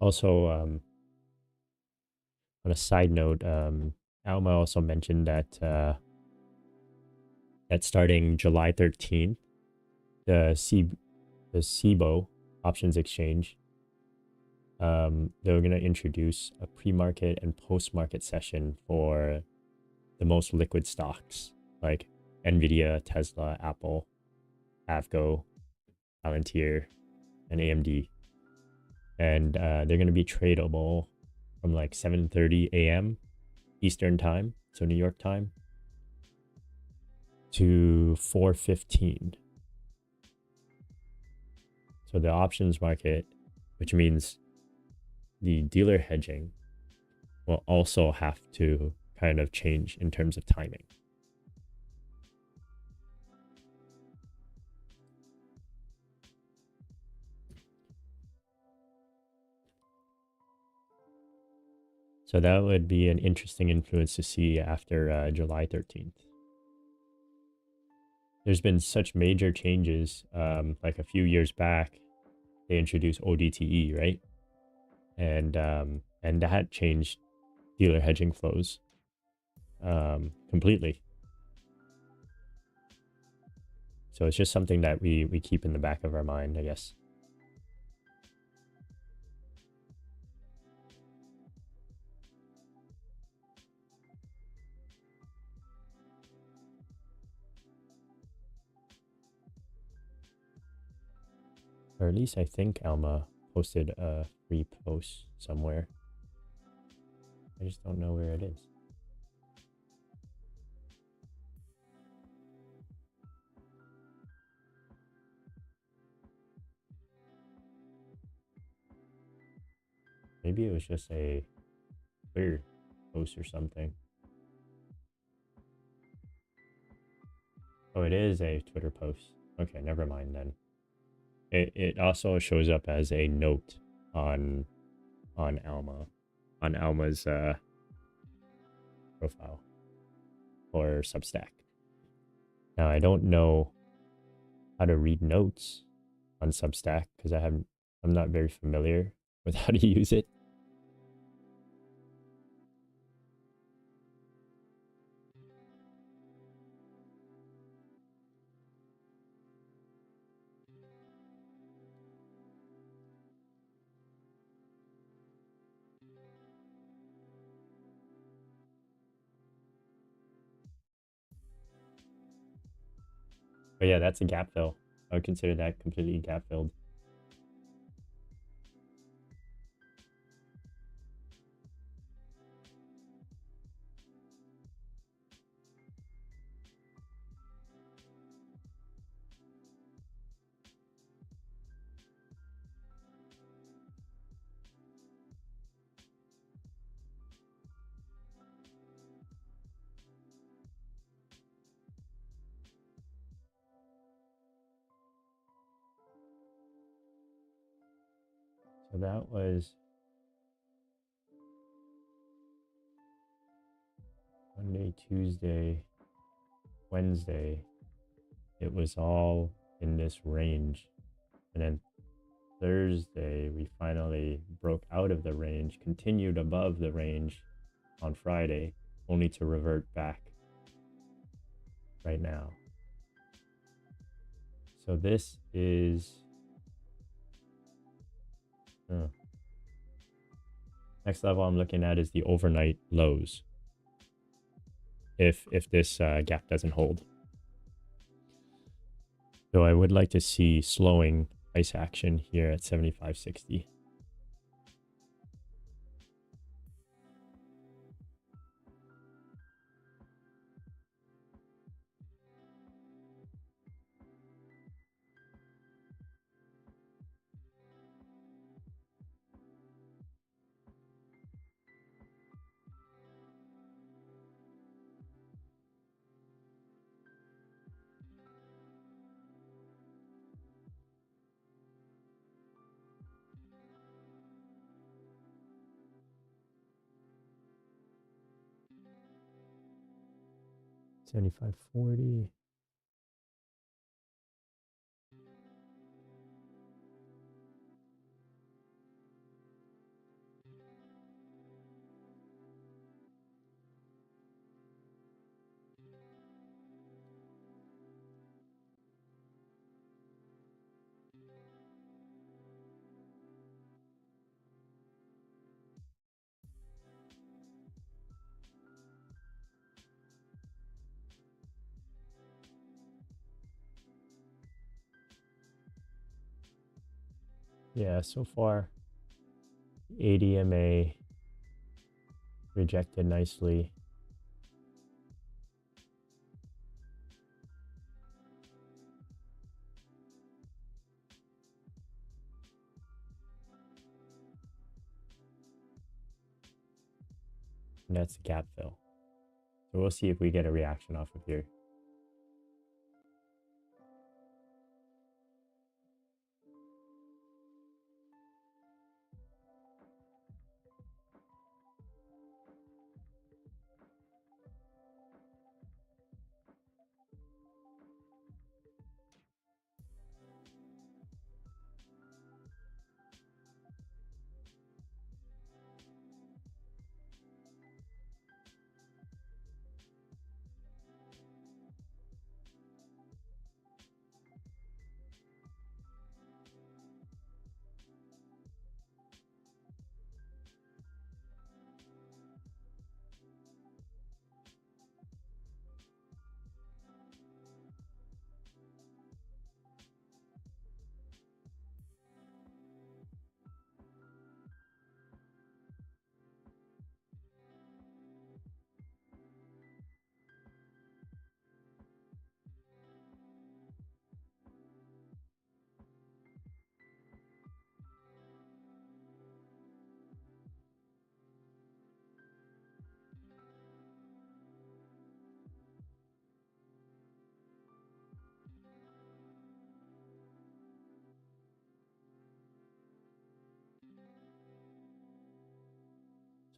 Also, on a side note, Alma also mentioned that that starting July 13th, the SIBO options exchange, they're going to introduce a pre-market and post-market session for the most liquid stocks like Nvidia, Tesla, Apple, Avgo, Palantir, and AMD. And they're going to be tradable from like 7:30 a.m. Eastern time, so New York time, to 4:15. So the options market, which means the dealer hedging, will also have to kind of change in terms of timing. So that would be an interesting influence to see after July 13th. There's been such major changes. Like a few years back, they introduced ODTE, right? And that changed dealer hedging flows completely. So it's just something that we keep in the back of our mind, I guess. Or at least I think Alma posted a free post somewhere. I just don't know where it is. Maybe it was just a Twitter post or something. Oh, it is a Twitter post. Okay, never mind then. It also shows up as a note on Alma's profile or Substack. Now I don't know how to read notes on Substack because I'm not very familiar with how to use it. But yeah, that's a gap fill. I would consider that completely gap filled. So that was Monday, Tuesday, Wednesday. It was all in this range. And then Thursday, we finally broke out of the range, continued above the range on Friday, only to revert back right now. So this is next level I'm looking at is the overnight lows. If this gap doesn't hold. So I would like to see slowing price action here at 75.60. $75.40. Yeah, so far ADMA rejected nicely. And that's the gap fill. So we'll see if we get a reaction off of here.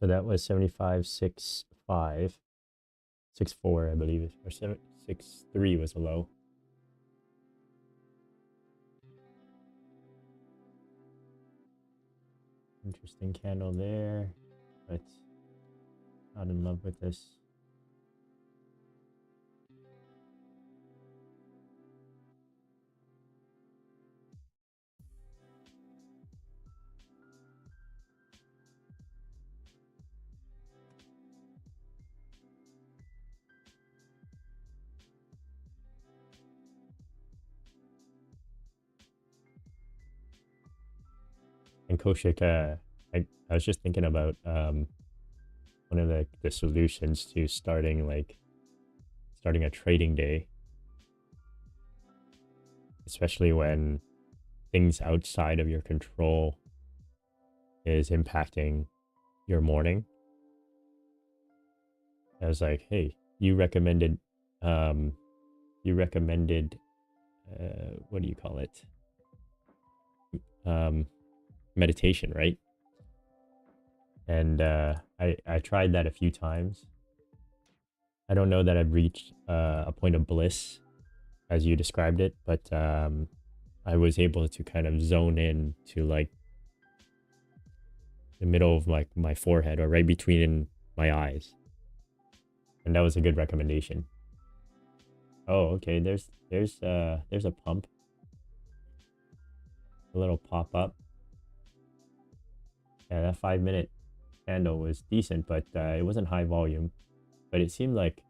So that was 75.65, 64, I believe, or 763 was a low. Interesting candle there, but not in love with this. And Koshik, I was just thinking about one of the solutions to starting a trading day, especially when things outside of your control is impacting your morning. I was like, hey, you recommended what do you call it? meditation, right? And I tried that a few times. I don't know that I've reached a point of bliss as you described it, but I was able to kind of zone in to like the middle of like my forehead or right between my eyes. And that was a good recommendation. Oh, okay. There's a pump. A little pop up. Yeah, that 5-minute candle was decent, but it wasn't high volume. But it seemed like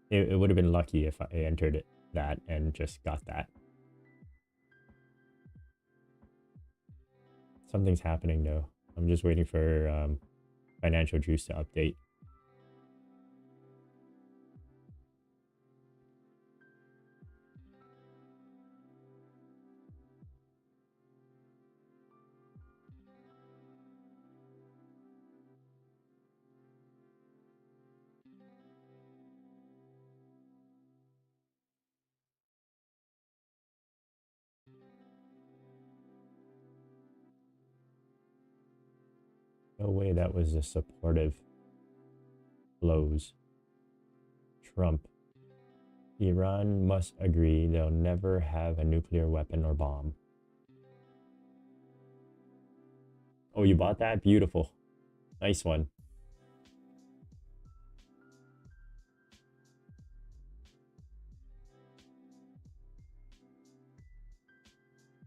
it would have been lucky if I entered it, that and just got that. Something's happening though. I'm just waiting for financial juice to update. No way that was a supportive blows. Trump. Iran must agree they'll never have a nuclear weapon or bomb. Oh, you bought that? Beautiful. Nice one.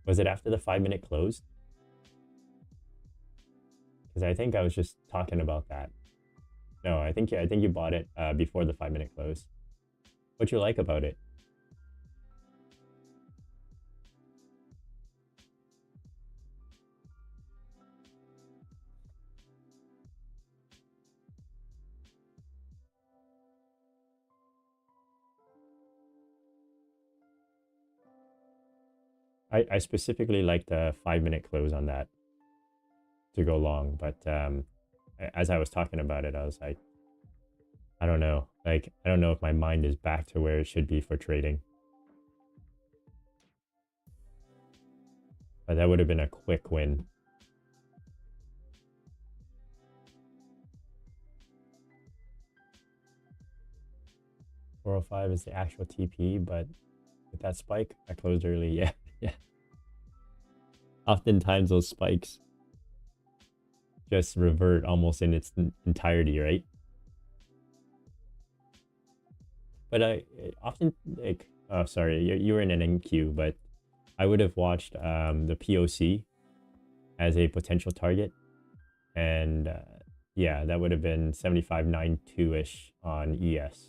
Was it after the 5-minute close? Because I think I was just talking about that. No, I think you bought it before the 5-minute close. What you like about it? I specifically like the 5-minute close on that to go long, but as I was talking about it, I was like, I don't know. Like, I don't know if my mind is back to where it should be for trading. But that would have been a quick win. $405 is the actual TP, but with that spike, I closed early. Yeah, yeah. Oftentimes those spikes just revert almost in its entirety, right? But I often like, oh, sorry, you were in an NQ, but I would have watched the POC as a potential target. And yeah, that would have been 75.92-ish on ES.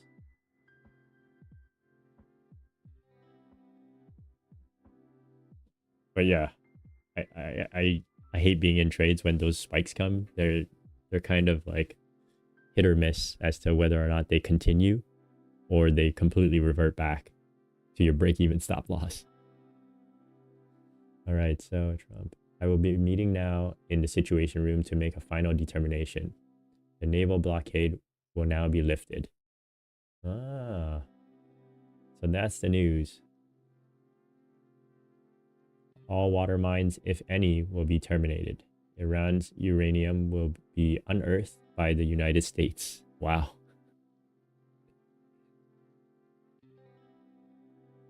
But yeah, I hate being in trades when those spikes come. They're kind of like hit or miss as to whether or not they continue or they completely revert back to your break-even stop loss. All right, so Trump, I will be meeting now in the Situation Room to make a final determination. The naval blockade will now be lifted. Ah, so that's the news. All water mines, if any, will be terminated. Iran's uranium will be unearthed by the United States. Wow.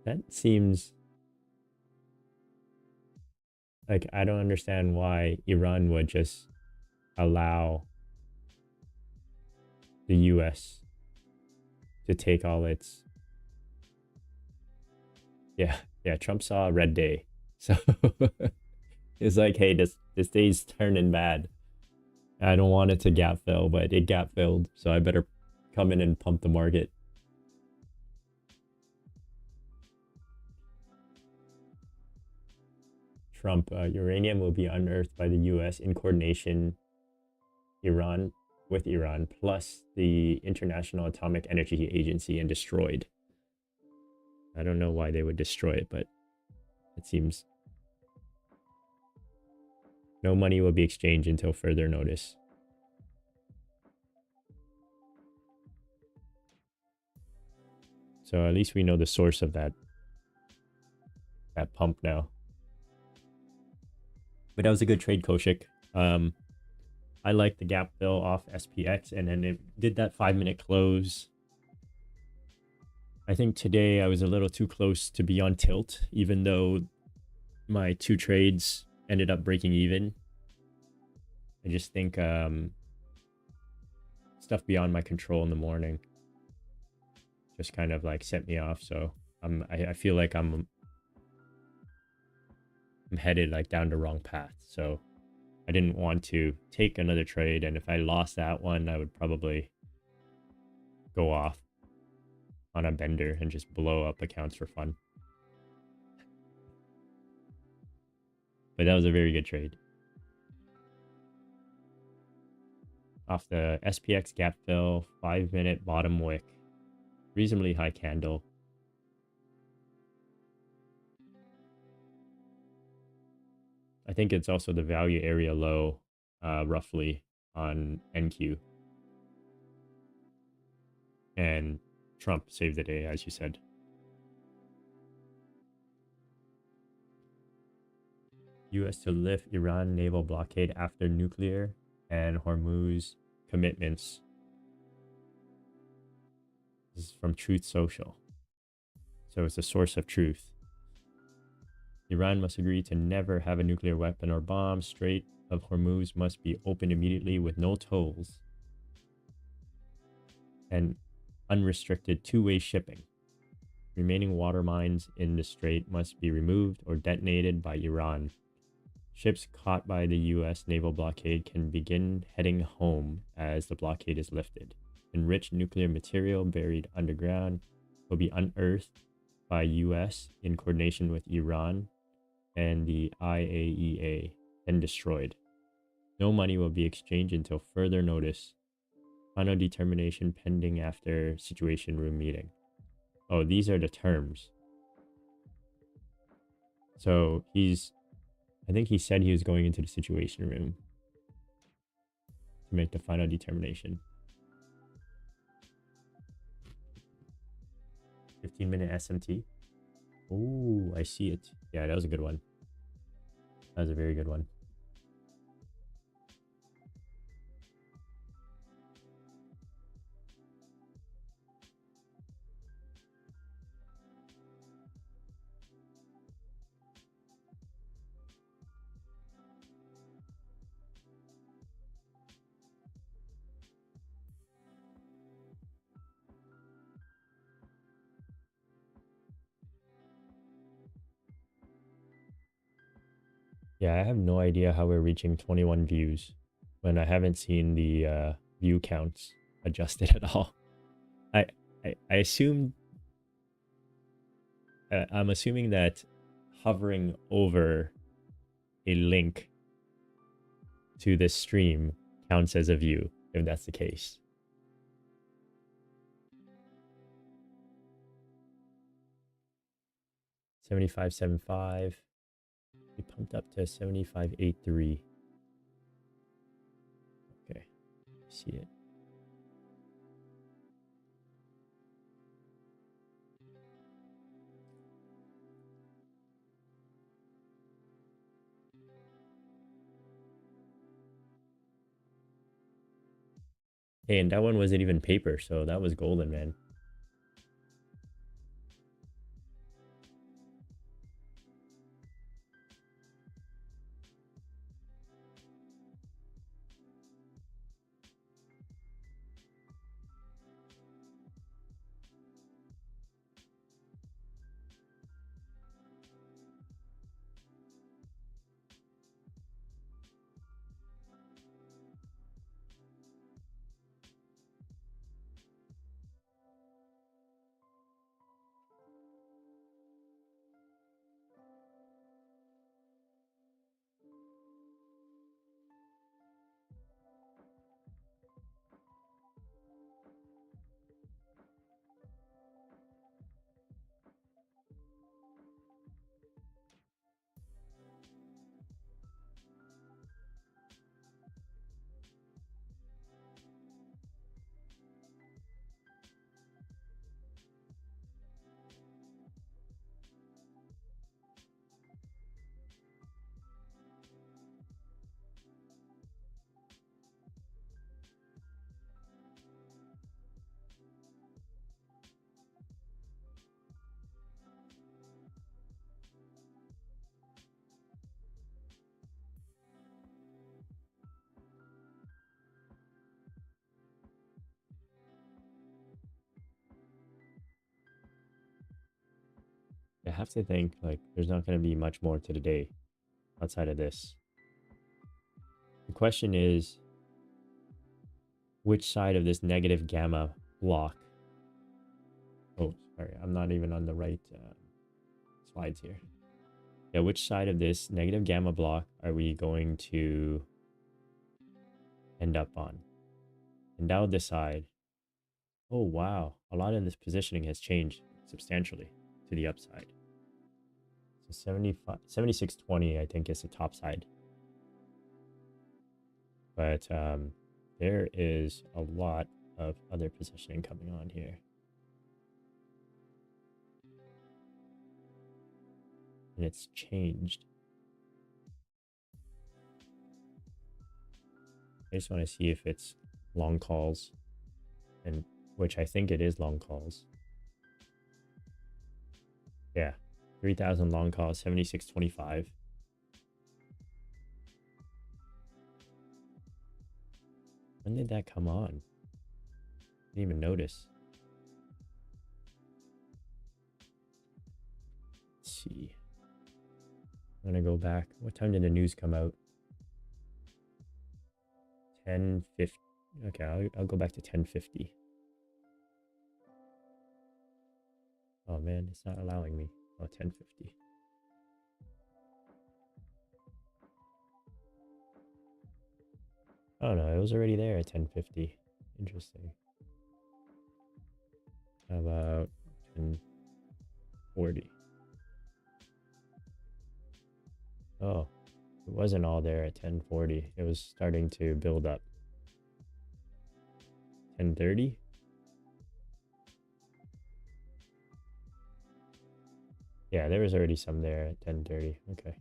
That seems like I don't understand why Iran would just allow the US to take all its... Yeah, Trump saw a red day. So it's like, hey, this day's turning bad. I don't want it to gap fill, but it gap filled, so I better come in and pump the market. Trump, uranium will be unearthed by the US in coordination with Iran, plus the International Atomic Energy Agency, and destroyed. I don't know why they would destroy it, but it seems no money will be exchanged until further notice. So at least we know the source of that pump now. But that was a good trade, Koshik. I like the gap fill off SPX, and then it did that 5-minute close. I think today I was a little too close to be on tilt, even though my 2 trades ended up breaking even. I just think stuff beyond my control in the morning just kind of like set me off. So I feel like I'm headed like down the wrong path. So I didn't want to take another trade, and if I lost that one, I would probably go off on a bender and just blow up accounts for fun. But that was a very good trade. Off the SPX gap fill, 5-minute bottom wick, reasonably high candle. I think it's also the value area low, roughly on NQ. And Trump saved the day, as you said. US to lift Iran naval blockade after nuclear and Hormuz commitments. This is from Truth Social. So it's a source of truth. Iran must agree to never have a nuclear weapon or bomb. Strait of Hormuz must be opened immediately with no tolls and unrestricted two-way shipping. Remaining water mines in the strait must be removed or detonated by Iran. Ships caught by the US naval blockade can begin heading home as the blockade is lifted. Enriched nuclear material buried underground will be unearthed by US in coordination with Iran and the IAEA, then destroyed. No money will be exchanged until further notice. Final determination pending after Situation Room meeting. Oh, these are the terms. So I think he said he was going into the Situation Room to make the final determination. 15-minute SMT. Oh, I see it. Yeah, that was a good one. That was a very good one. Yeah, I have no idea how we're reaching 21 views when I haven't seen the view counts adjusted at all. I assume I'm assuming that hovering over a link to this stream counts as a view, if that's the case. $75.75. We pumped up to 75.83. Okay, see it. Hey, and that one wasn't even paper, so that was golden, man. have to think like there's not going to be much more to the day outside of this. The question is, which side of this negative gamma block? Oh, sorry, I'm not even on the right slides here. Yeah, which side of this negative gamma block are we going to end up on? And that will decide. Oh, wow. A lot of this positioning has changed substantially to the upside. So 76.20, I think, is the top side. But there is a lot of other positioning coming on here. And it's changed. I just want to see if it's long calls, and which I think it is long calls. Yeah, 3,000 long calls, 76.25. When did that come on? Didn't even notice. Let's see. I'm gonna go back. What time did the news come out? 10:50. Okay, I'll go back to 10:50. Oh man, it's not allowing me. Oh, 10:50. Oh no, it was already there at 10:50. Interesting. How about 10:40? Oh, it wasn't all there at 10:40. It was starting to build up. 10:30? Yeah, there was already some there at 10:30. Okay.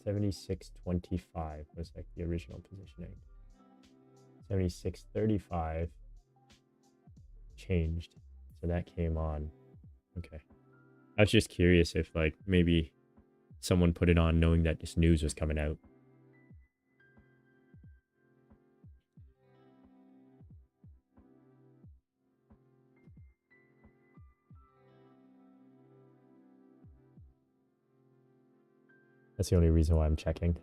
76.25 was like the original positioning. 76.35 changed. So that came on. Okay. I was just curious if like maybe someone put it on knowing that this news was coming out. That's the only reason why I'm checking.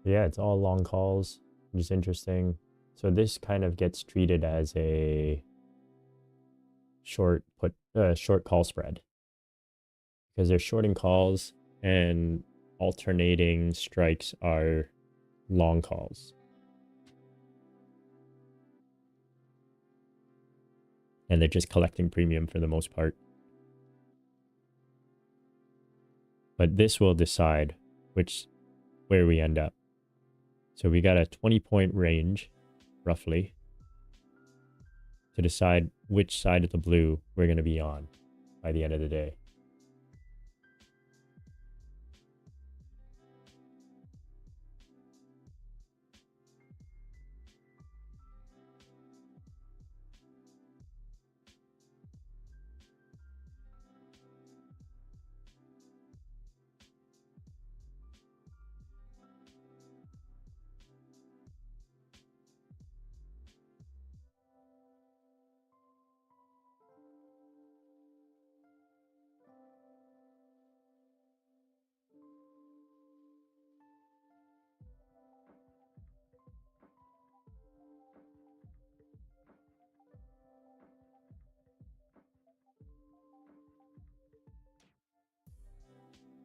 Yeah, it's all long calls, which is interesting. So this kind of gets treated as a short call spread because they're shorting calls and alternating strikes are long calls. And they're just collecting premium for the most part. But this will decide where we end up. So we got a 20-point range, roughly, to decide which side of the blue we're going to be on by the end of the day.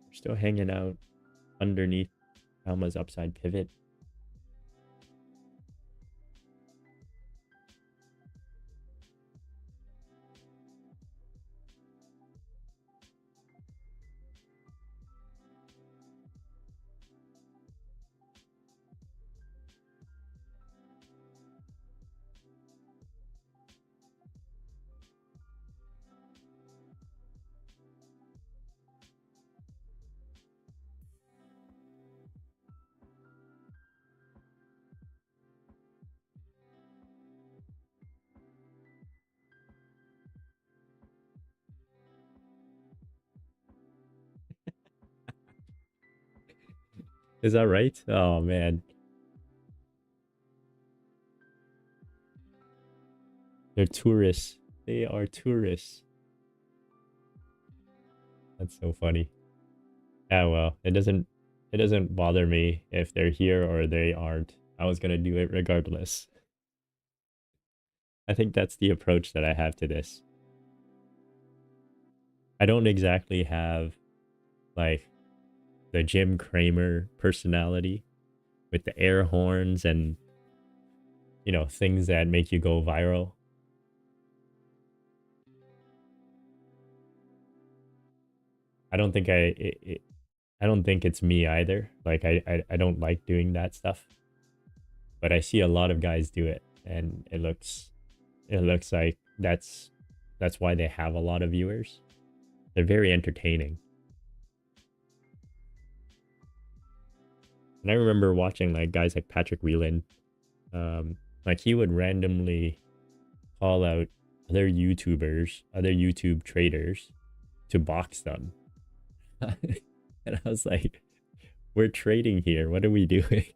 We're still hanging out underneath Alma's upside pivot. Is that right? Oh man. They're tourists. They are tourists. That's so funny. Yeah, well, it doesn't bother me if they're here or they aren't. I was gonna do it regardless. I think that's the approach that I have to this. I don't exactly have like the Jim Cramer personality with the air horns and things that make you go viral. I don't think I don't think it's me either. Like I don't like doing that stuff, but I see a lot of guys do it, and it looks like that's why they have a lot of viewers. They're very entertaining. And I remember watching like guys like Patrick Whelan, like he would randomly call out other YouTubers, other YouTube traders to box them. And I was like, we're trading here. What are we doing?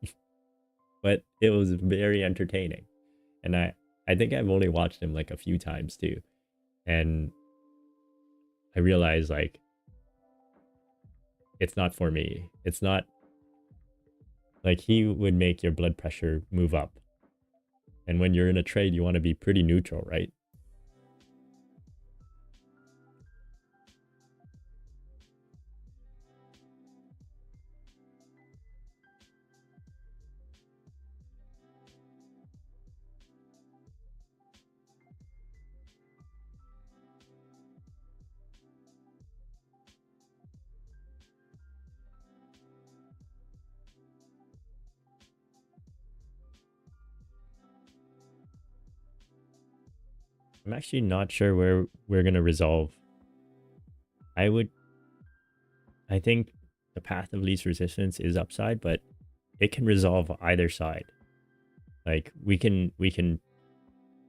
But it was very entertaining. And I think I've only watched him like a few times too. And I realized like it's not for me. It's not like he would make your blood pressure move up. And when you're in a trade, you want to be pretty neutral, right? I'm actually not sure where we're going to resolve. I would, I think the path of least resistance is upside, but it can resolve either side. Like we can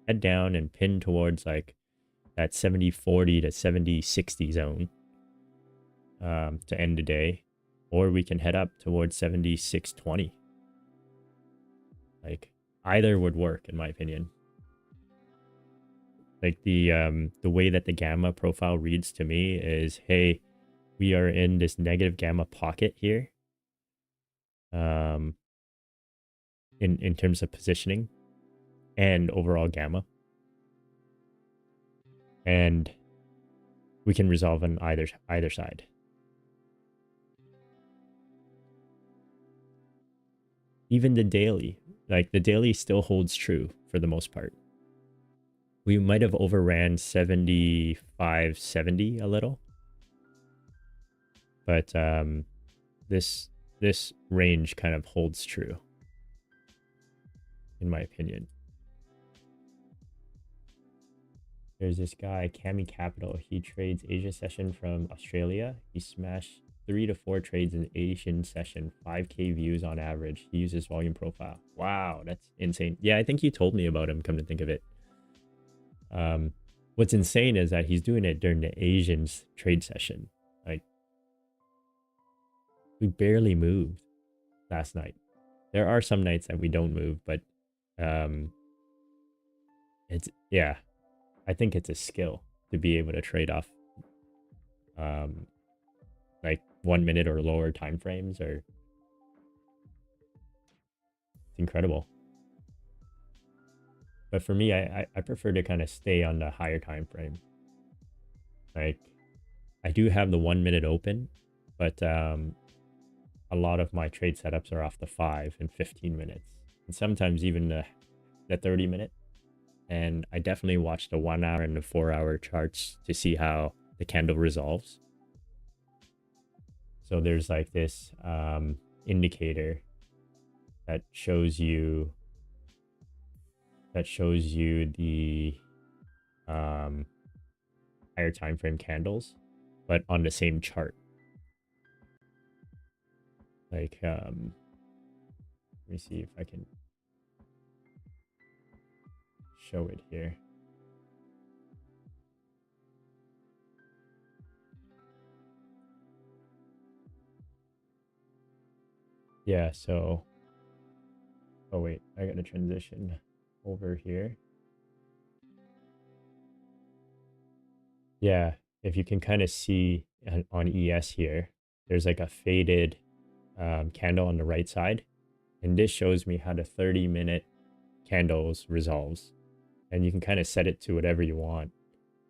head down and pin towards like that 70-40 to 70-60 zone to end the day, or we can head up towards 76-20. Like either would work in my opinion. Like the way that the gamma profile reads to me is, hey, we are in this negative gamma pocket here. In terms of positioning and overall gamma. And we can resolve on either side. Even the daily, like the daily still holds true for the most part. We might have overran 75-70 a little, but this range kind of holds true, in my opinion. There's this guy, Cami Capital. He trades Asia session from Australia. He smashed 3 to 4 trades in Asian session, 5K views on average. He uses volume profile. Wow, that's insane. Yeah, I think you told me about him, come to think of it. What's insane is that he's doing it during the Asians trade session. Like, we barely moved last night. There are some nights that we don't move, but it's, yeah, I think it's a skill to be able to trade off like 1 minute or lower time frames, or it's incredible. But for me, I prefer to kind of stay on the higher time frame. Like I do have the 1 minute open, but a lot of my trade setups are off the 5 and 15 minutes, and sometimes even the 30 minute. And I definitely watch the 1 hour and the 4 hour charts to see how the candle resolves. So there's like this indicator that shows you the higher time frame candles, but on the same chart. Like let me see if I can show it here. Yeah, so oh wait, I gotta transition over here. Yeah, if you can kind of see on ES here, there's like a faded candle on the right side. And this shows me how the 30-minute candles resolves. And you can kind of set it to whatever you want,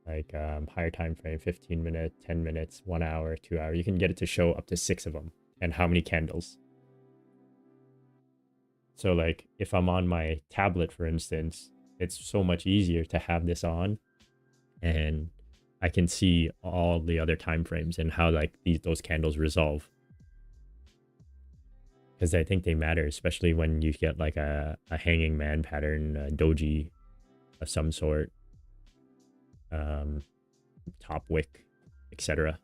like higher time frame, 15 minutes, 10 minutes, 1 hour, 2 hour. You can get it to show up to 6 of them and how many candles. So like if I'm on my tablet, for instance, it's so much easier to have this on, and I can see all the other time frames and how like those candles resolve, because I think they matter, especially when you get like a hanging man pattern, a doji of some sort, um, top wick, etc.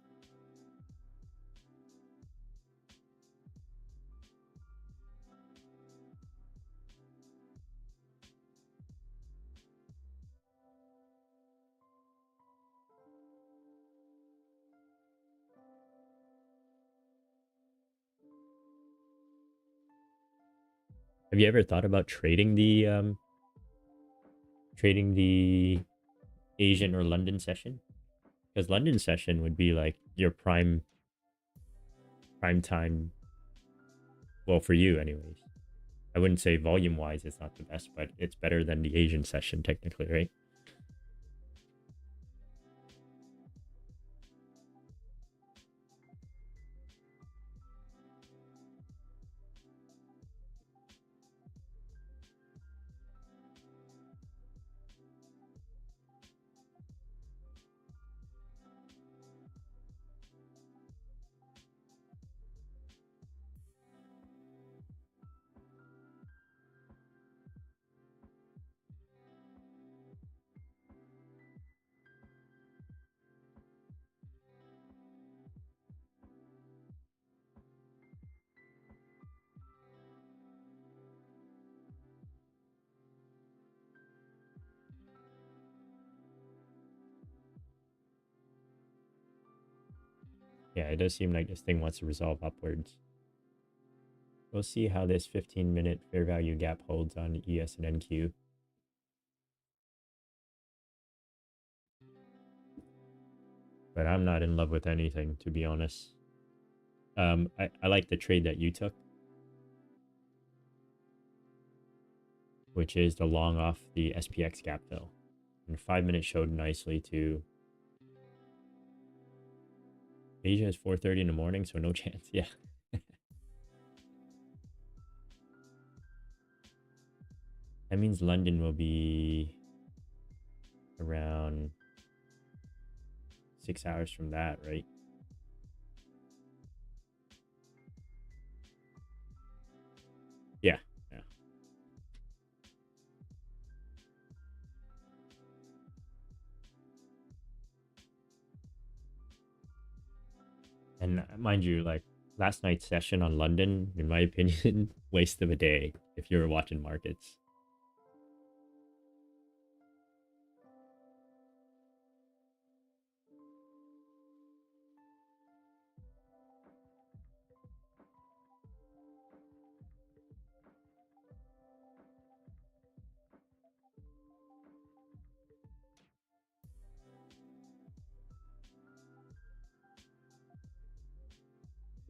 Have you ever thought about trading the Asian or London session? Because London session would be like your prime time. Well, for you, anyways. I wouldn't say volume wise it's not the best, but it's better than the Asian session technically, right? Yeah, it does seem like this thing wants to resolve upwards. We'll see how this 15-minute fair value gap holds on ES and NQ. But I'm not in love with anything, to be honest. I like the trade that you took, which is the long off the SPX gap fill. And 5 minutes showed nicely to Asia is 4:30 in the morning, so no chance. Yeah. That means London will be around 6 hours from that, right? Yeah. Yeah. And mind you, like last night's session on London, in my opinion, waste of a day if you were watching markets.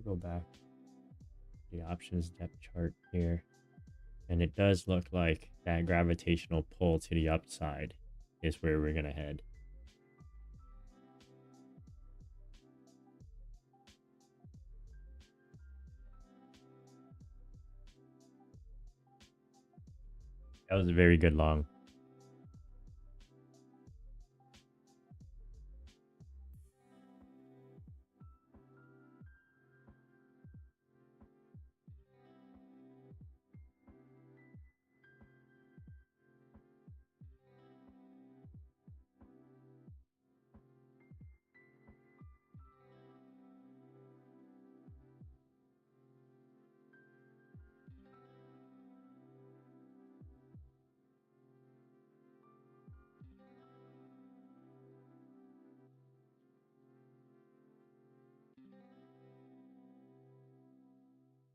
Go back to the options depth chart here. And it does look like that gravitational pull to the upside is where we're going to head. That was a very good long.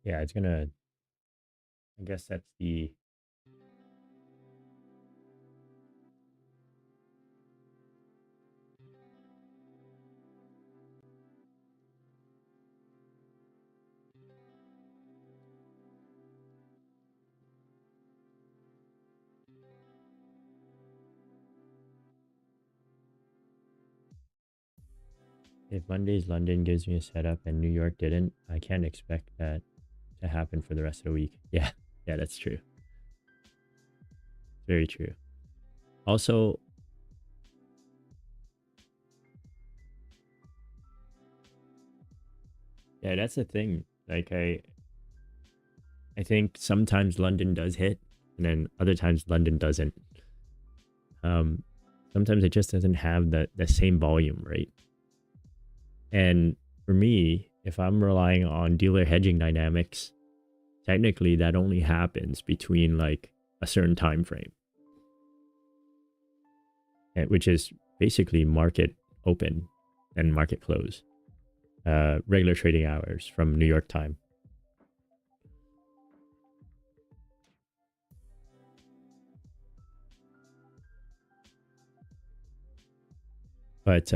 Yeah, it's going to, I guess that's the, If Monday's London gives me a setup and New York didn't, I can't expect that to happen for the rest of the week. Yeah, yeah, that's true. Very true. Also, yeah, that's the thing. Like I think sometimes London does hit, and then other times London doesn't. Um, Sometimes it just doesn't have the same volume, right? And for me, if I'm relying on dealer hedging dynamics, technically that only happens between like a certain time frame, which is basically market open and market close, regular trading hours from New York time. But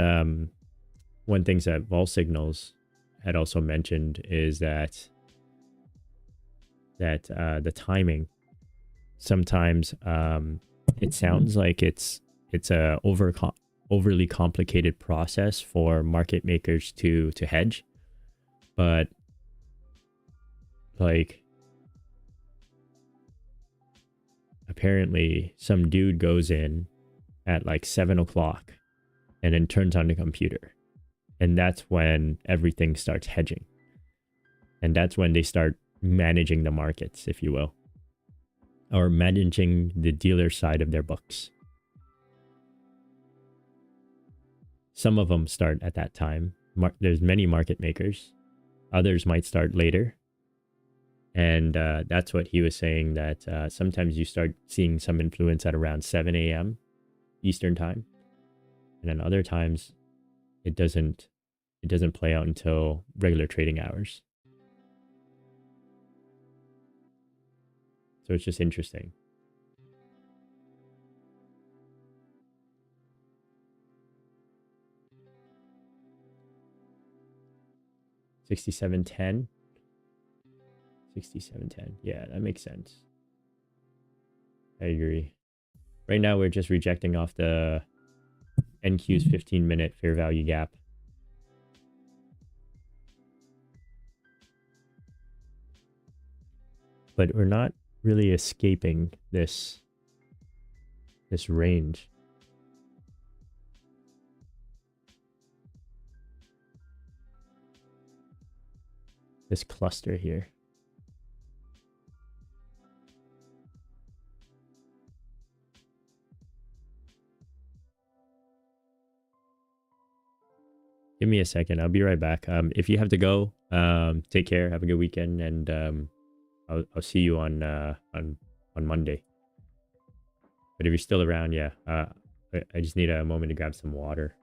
one thing that Vol Signals had also mentioned is that the timing sometimes it sounds like it's a overly complicated process for market makers to hedge, but like apparently some dude goes in at like 7 o'clock and then turns on the computer, and that's when everything starts hedging, and that's when they start managing the markets, if you will, or managing the dealer side of their books. Some of them start at that time. There's many market makers. Others might start later. And that's what he was saying, that sometimes you start seeing some influence at around 7 a.m. Eastern time. And then other times it doesn't play out until regular trading hours. So it's just interesting. $67.10. 67.10. Yeah, that makes sense. I agree. Right now we're just rejecting off the NQ's 15-minute fair value gap. But we're not really escaping this range. This cluster here. Give me a second. I'll be right back. If you have to go, take care. Have a good weekend, and I'll see you on Monday. But if you're still around, yeah, I just need a moment to grab some water.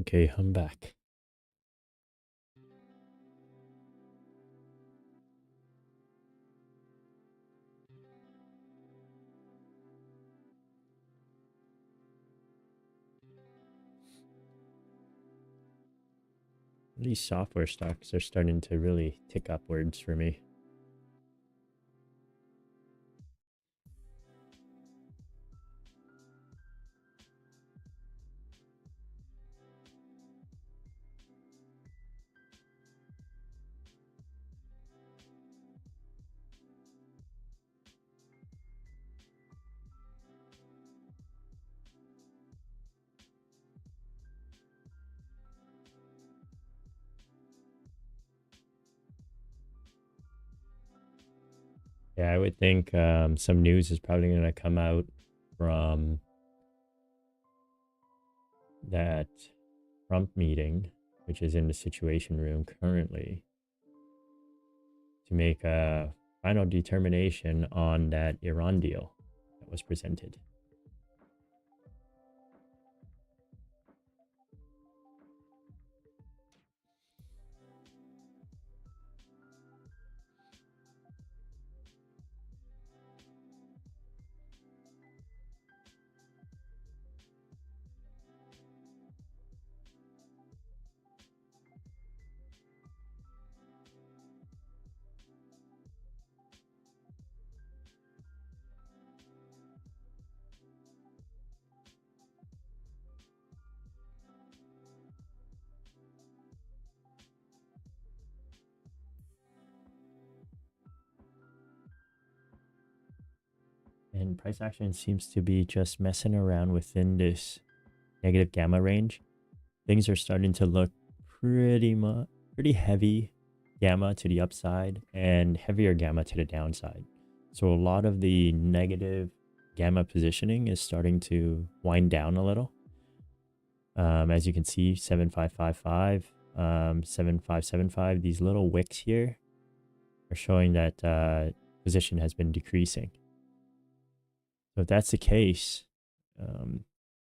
Okay, I'm back. These software stocks are starting to really tick upwards for me. Yeah, I would think some news is probably going to come out from that Trump meeting, which is in the Situation Room currently, to make a final determination on that Iran deal that was presented. And price action seems to be just messing around within this negative gamma range. Things are starting to look pretty heavy gamma to the upside and heavier gamma to the downside. So a lot of the negative gamma positioning is starting to wind down a little. As you can see, 7555, 7575, these little wicks here are showing that position has been decreasing. So if that's the case,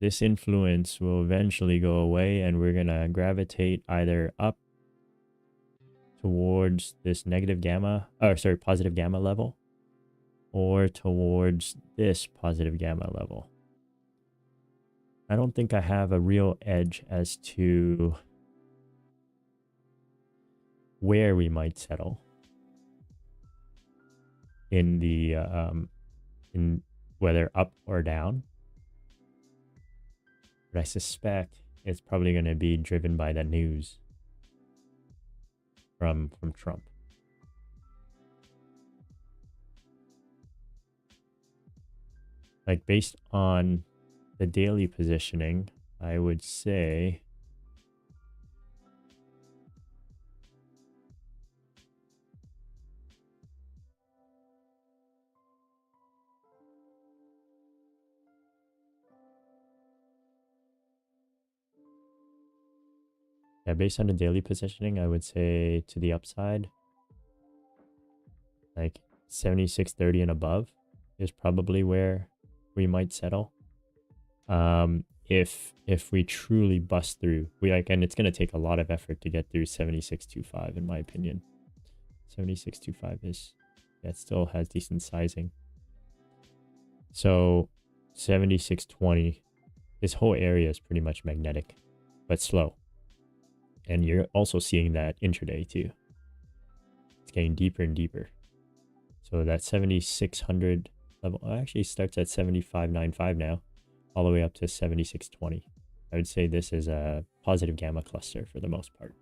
this influence will eventually go away and we're going to gravitate either up towards this positive gamma level, or towards this positive gamma level. I don't think I have a real edge as to where we might settle in the in whether up or down, but I suspect it's probably going to be driven by the news from Trump. Like, based on the daily positioning, I would say yeah, based on the daily positioning, I would say to the upside, like 76.30 and above is probably where we might settle. If we truly bust through, and it's going to take a lot of effort to get through 76.25 in my opinion. 76.25 is, yeah, it still has decent sizing. So 76.20, this whole area is pretty much magnetic, but slow. And you're also seeing that intraday too. It's getting deeper and deeper. So that 7600 level actually starts at 75.95 now, all the way up to 76.20. I would say this is a positive gamma cluster for the most part.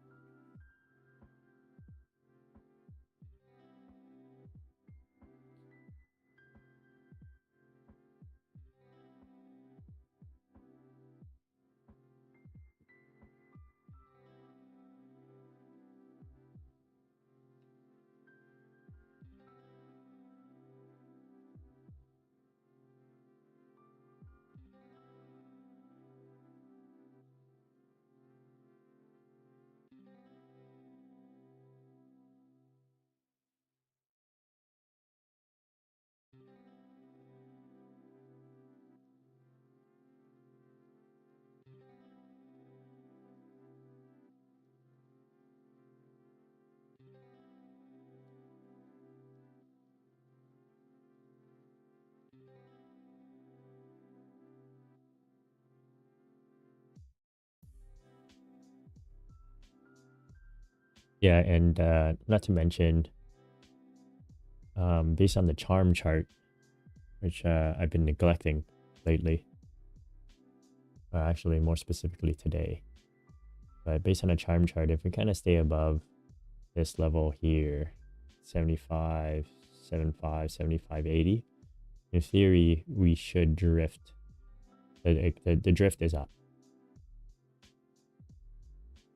Yeah, and not to mention, based on the charm chart, which I've been neglecting lately, actually more specifically today, but based on a charm chart, if we kind of stay above this level here, 75, 75, 75, 80, in theory, we should drift. The drift is up.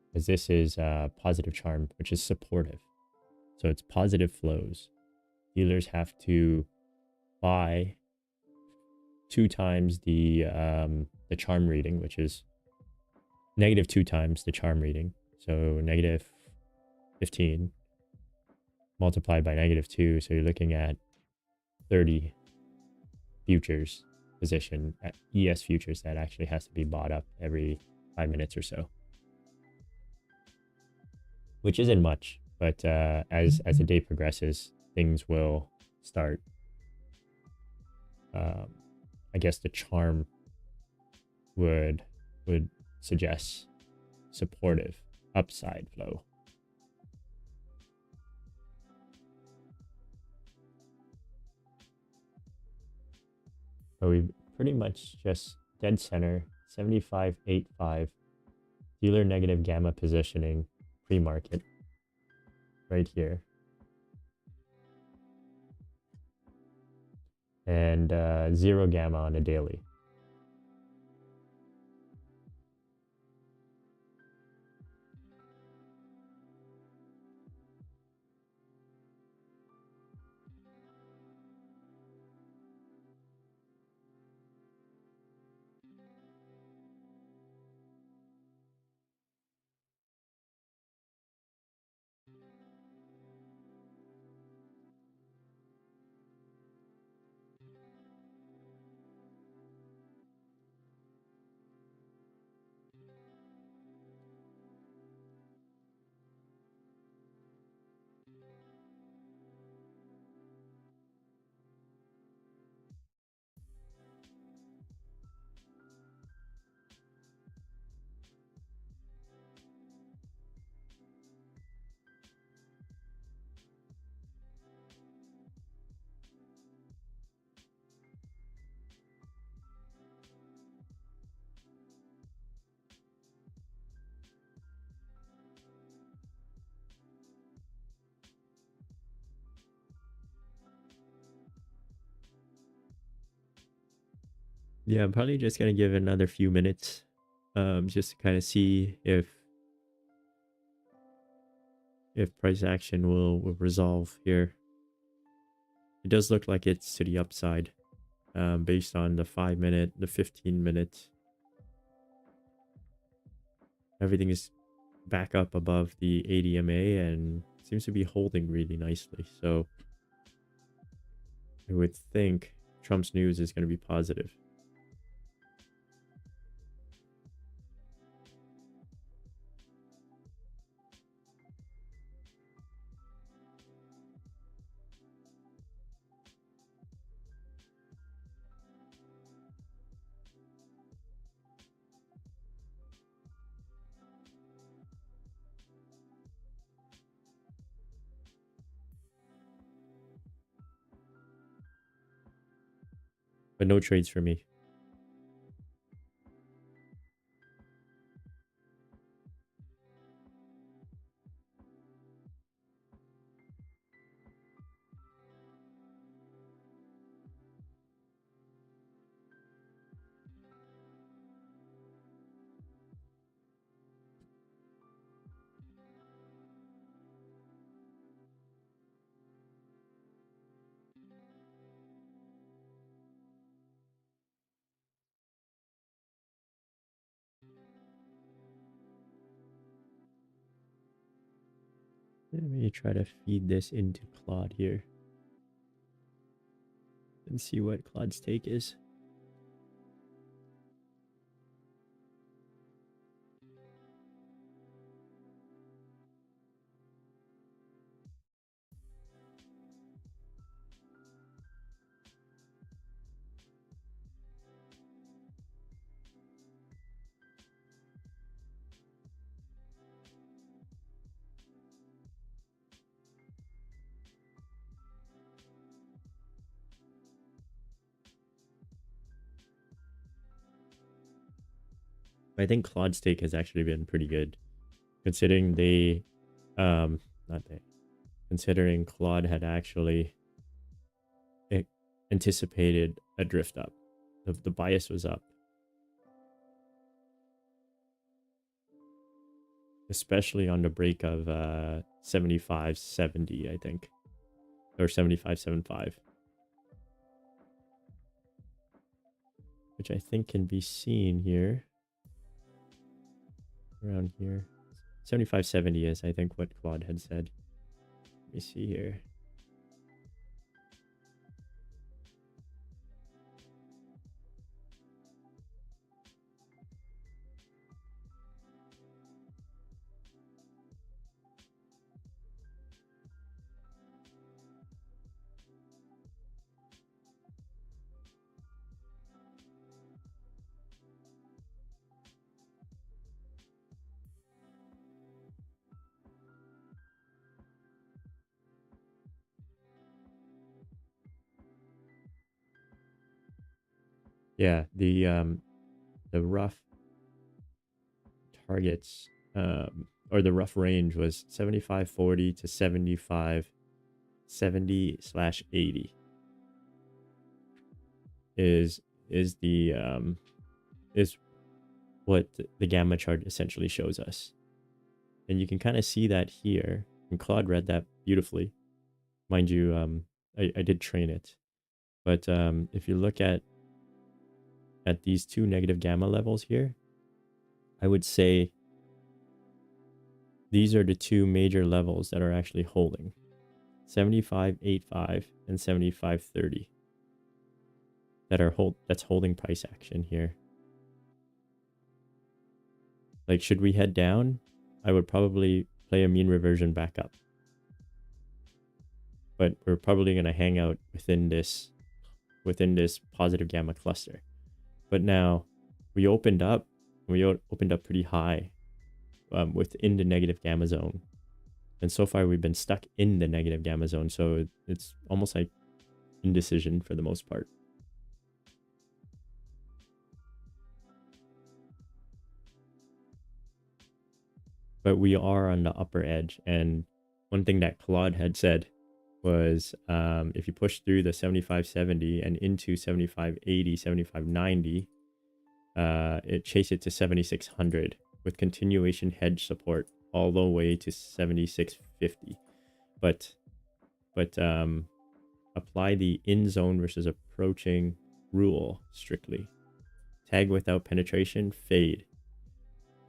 Because this is positive charm, which is supportive. So it's positive flows. Dealers have to buy 2 times the charm reading, which is negative 2 times the charm reading. So negative 15 multiplied by negative 2. So you're looking at 30 futures position at ES futures that actually has to be bought up every 5 minutes or so, which isn't much. But as the day progresses, things will start. I guess the charm would suggest supportive upside flow. So we pretty much just dead center 75.85 dealer negative gamma positioning pre-market right here, and 0 gamma on a daily. Yeah, I'm probably just gonna give it another few minutes, just to kind of see if price action will resolve here. It does look like it's to the upside, based on the 5-minute, the 15-minute. Everything is back up above the 80 MA and seems to be holding really nicely. So I would think Trump's news is going to be positive. But no trades for me. Let me try to feed this into Claude here and see what Claude's take is. I think Claude's take has actually been pretty good, considering they, not they, considering Claude had actually anticipated a drift up. The bias was up, especially on the break of 75.70, I think, or 75.75, which I think can be seen here, around here. 75.70 is, I think, what Claude had said. Let me see here. Yeah, the rough targets, or the rough range was 75.40 to 75.70/80 is the is what the gamma chart essentially shows us. And you can kind of see that here, and Claude read that beautifully. Mind you, I did train it, but if you look at these two negative gamma levels here, I would say these are the two major levels that are actually holding. 75.85 and 75.30 that's holding price action here. Like, should we head down, I would probably play a mean reversion back up. But we're probably going to hang out within this positive gamma cluster. But now we opened up pretty high within the negative gamma zone. And so far we've been stuck in the negative gamma zone. So it's almost like indecision for the most part. But we are on the upper edge. And one thing that Claude had said was if you push through the 75.70 and into 75.80, 75.90, it chased it to 7600 with continuation hedge support all the way to 7650. But apply the in zone versus approaching rule strictly. Tag without penetration, fade.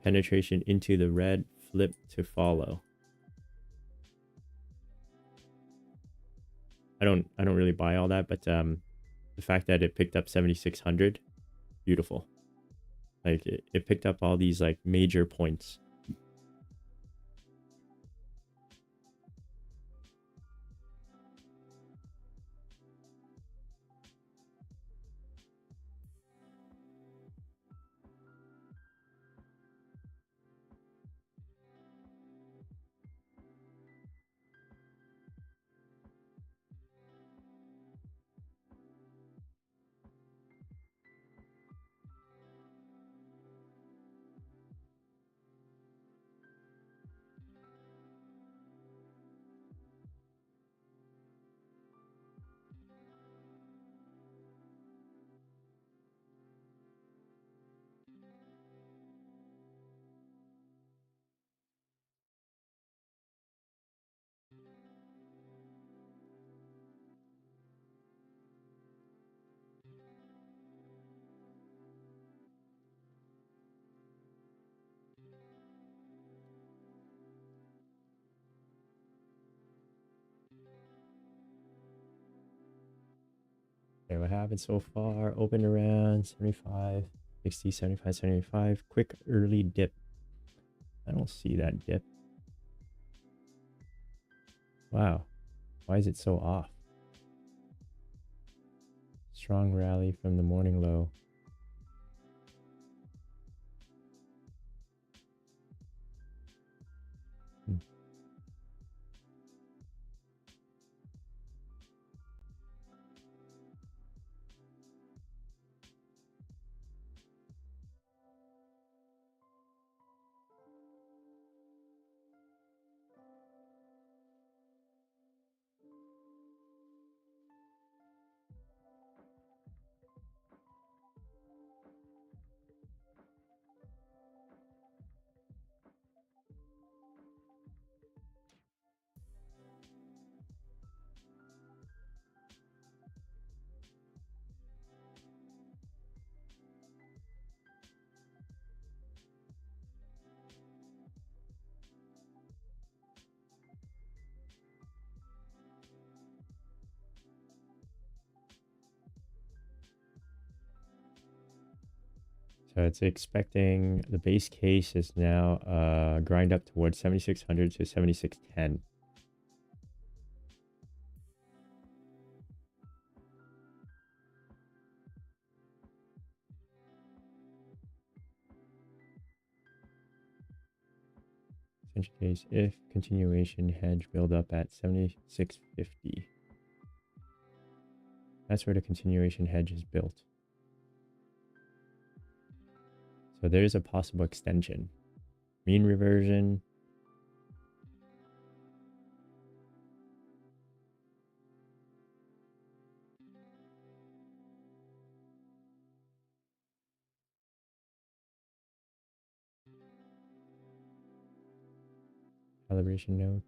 Penetration into the red, flip to follow. I don't really buy all that, but the fact that it picked up 7600, beautiful. Like it picked up all these like major points. Okay, what happened so far? Open around 75, 60, 75, 75. Quick early dip. I don't see that dip. Wow. Why is it so off? Strong rally from the morning low. So it's expecting the base case is now grind up towards 7600 to 7610. Central case if continuation hedge build up at 7650. That's where the continuation hedge is built. So there's a possible extension. Mean reversion. Calibration note.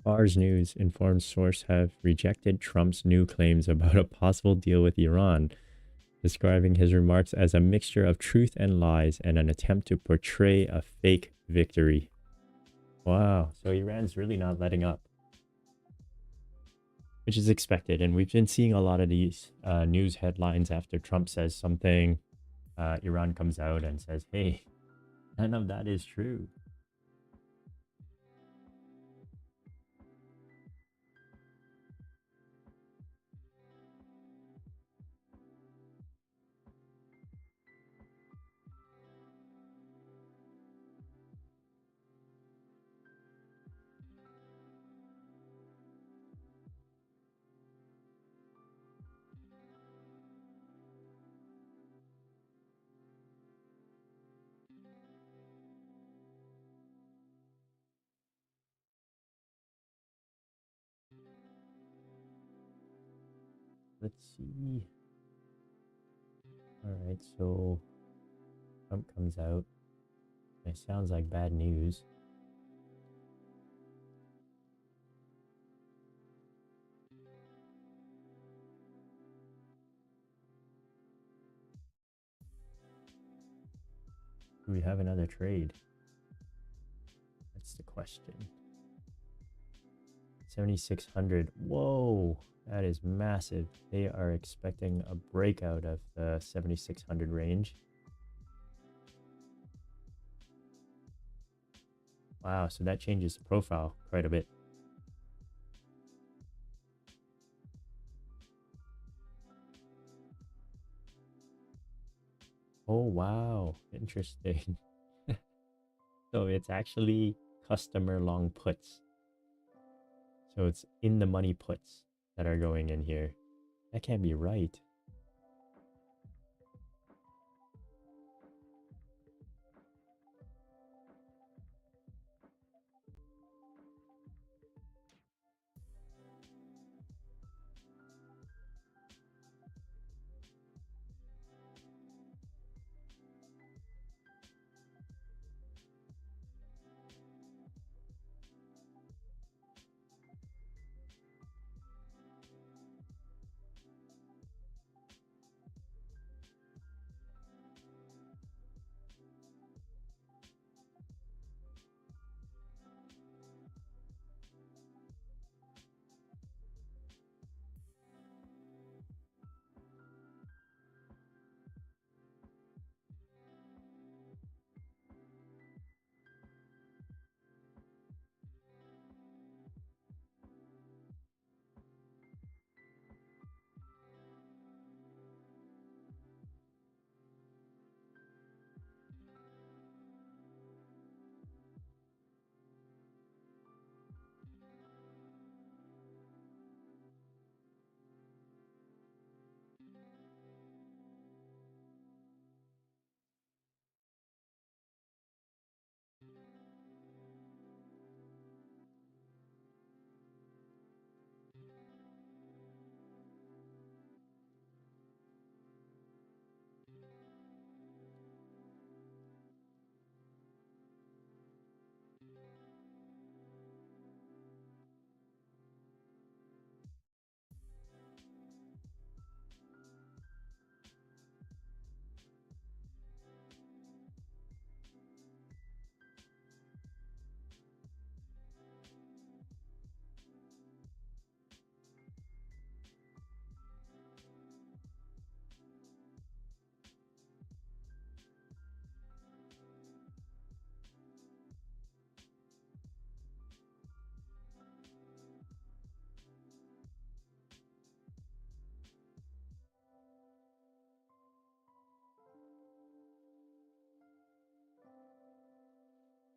Ars News informs source have rejected Trump's new claims about a possible deal with Iran, describing his remarks as a mixture of truth and lies and an attempt to portray a fake victory. Wow, so Iran's really not letting up, which is expected. And we've been seeing a lot of these news headlines after Trump says something, Iran comes out and says, hey, none of that is true. Let's see. All right, so Trump comes out. It sounds like bad news. Do we have another trade? That's the question. 7,600. Whoa, that is massive. They are expecting a breakout of the 7,600 range. Wow, so that changes the profile quite a bit. Oh, wow. Interesting. So it's actually customer long puts. So it's in the money puts that are going in here. That can't be right.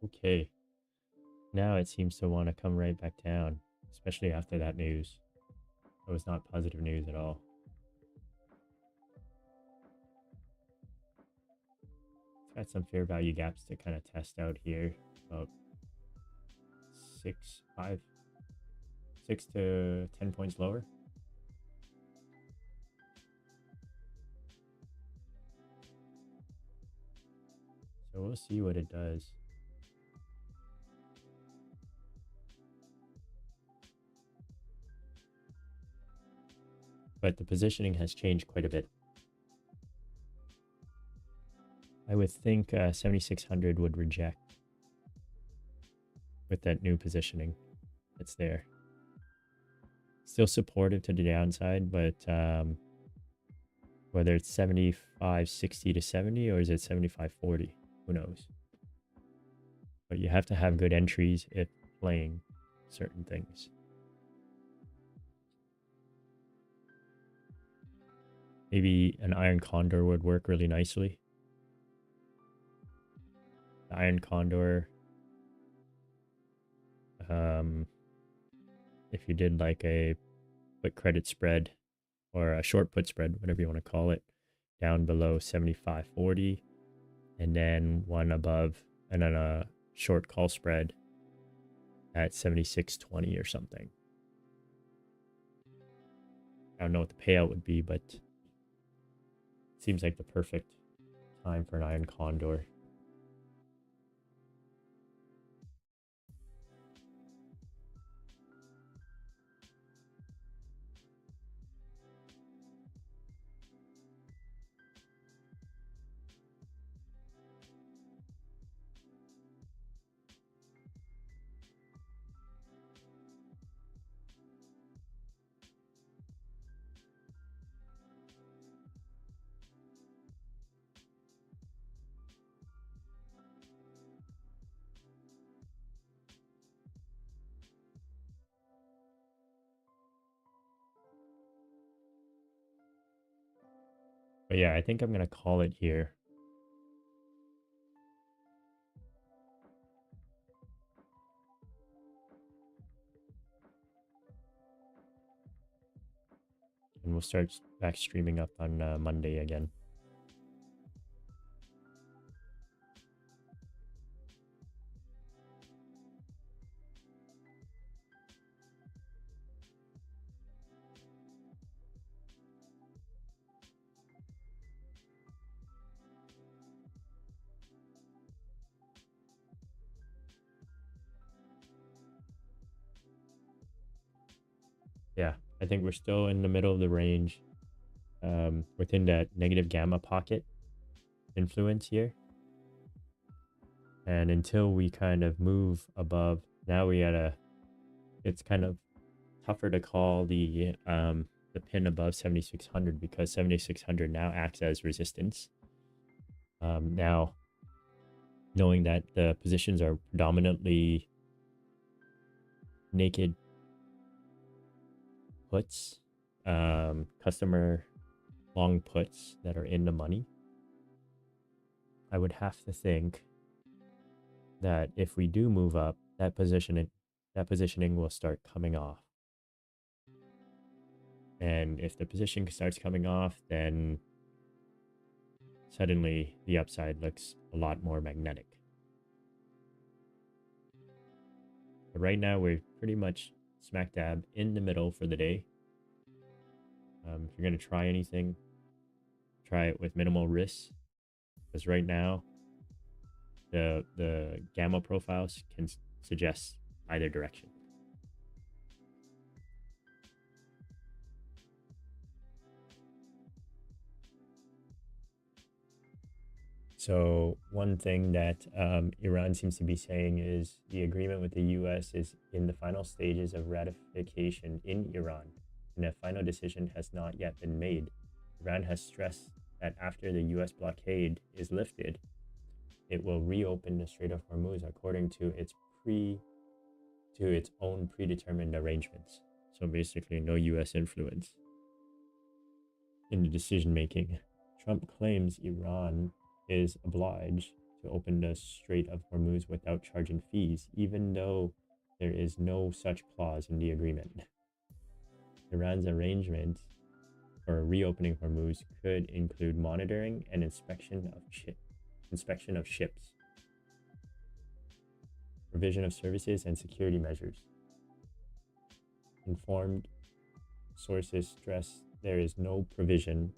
Okay. Now it seems to want to come right back down, especially after that news. It was not positive news at all. It's got some fair value gaps to kind of test out here. About 6 to 10 points lower. So we'll see what it does. But the positioning has changed quite a bit. I would think 7600 would reject with that new positioning that's there. Still supportive to the downside, but whether it's 75.60 to 70 or is it 75.40, who knows? But you have to have good entries if playing certain things. Maybe an iron condor would work really nicely. The iron condor, if you did like a put credit spread or a short put spread, whatever you want to call it, down below 75.40, and then one above, and then a short call spread at 76.20 or something. I don't know what the payout would be, but it seems like the perfect time for an iron condor. But yeah, I think I'm going to call it here. And we'll start back streaming up on Monday again. Yeah, I think we're still in the middle of the range, within that negative gamma pocket influence here. And until we kind of move above, now we it's kind of tougher to call the pin above 7600 because 7600 now acts as resistance. Now, knowing that the positions are predominantly naked puts, customer long puts that are in the money, I would have to think that if we do move up, that positioning will start coming off. And if the position starts coming off, then suddenly the upside looks a lot more magnetic. But right now, we're pretty much smack dab in the middle for the day. If you're going to try anything, try it with minimal risk, because right now the gamma profiles can suggest either direction. So one thing that Iran seems to be saying is the agreement with the US is in the final stages of ratification in Iran, and a final decision has not yet been made. Iran has stressed that after the US blockade is lifted, it will reopen the Strait of Hormuz according to its own predetermined arrangements. So basically no US influence in the decision making. Trump claims Iran is obliged to open the Strait of Hormuz without charging fees, even though there is no such clause in the agreement. Iran's arrangement for reopening Hormuz could include monitoring and inspection of ships, provision of services, and security measures. Informed sources stress there is no provision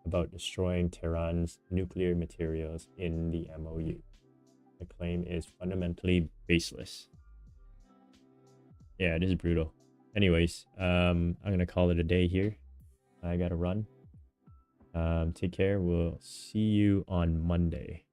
about destroying Tehran's nuclear materials in the MOU. The claim is fundamentally baseless. Yeah, it is brutal. Anyways, I'm gonna call it a day here. I gotta run. Take care. We'll see you on Monday.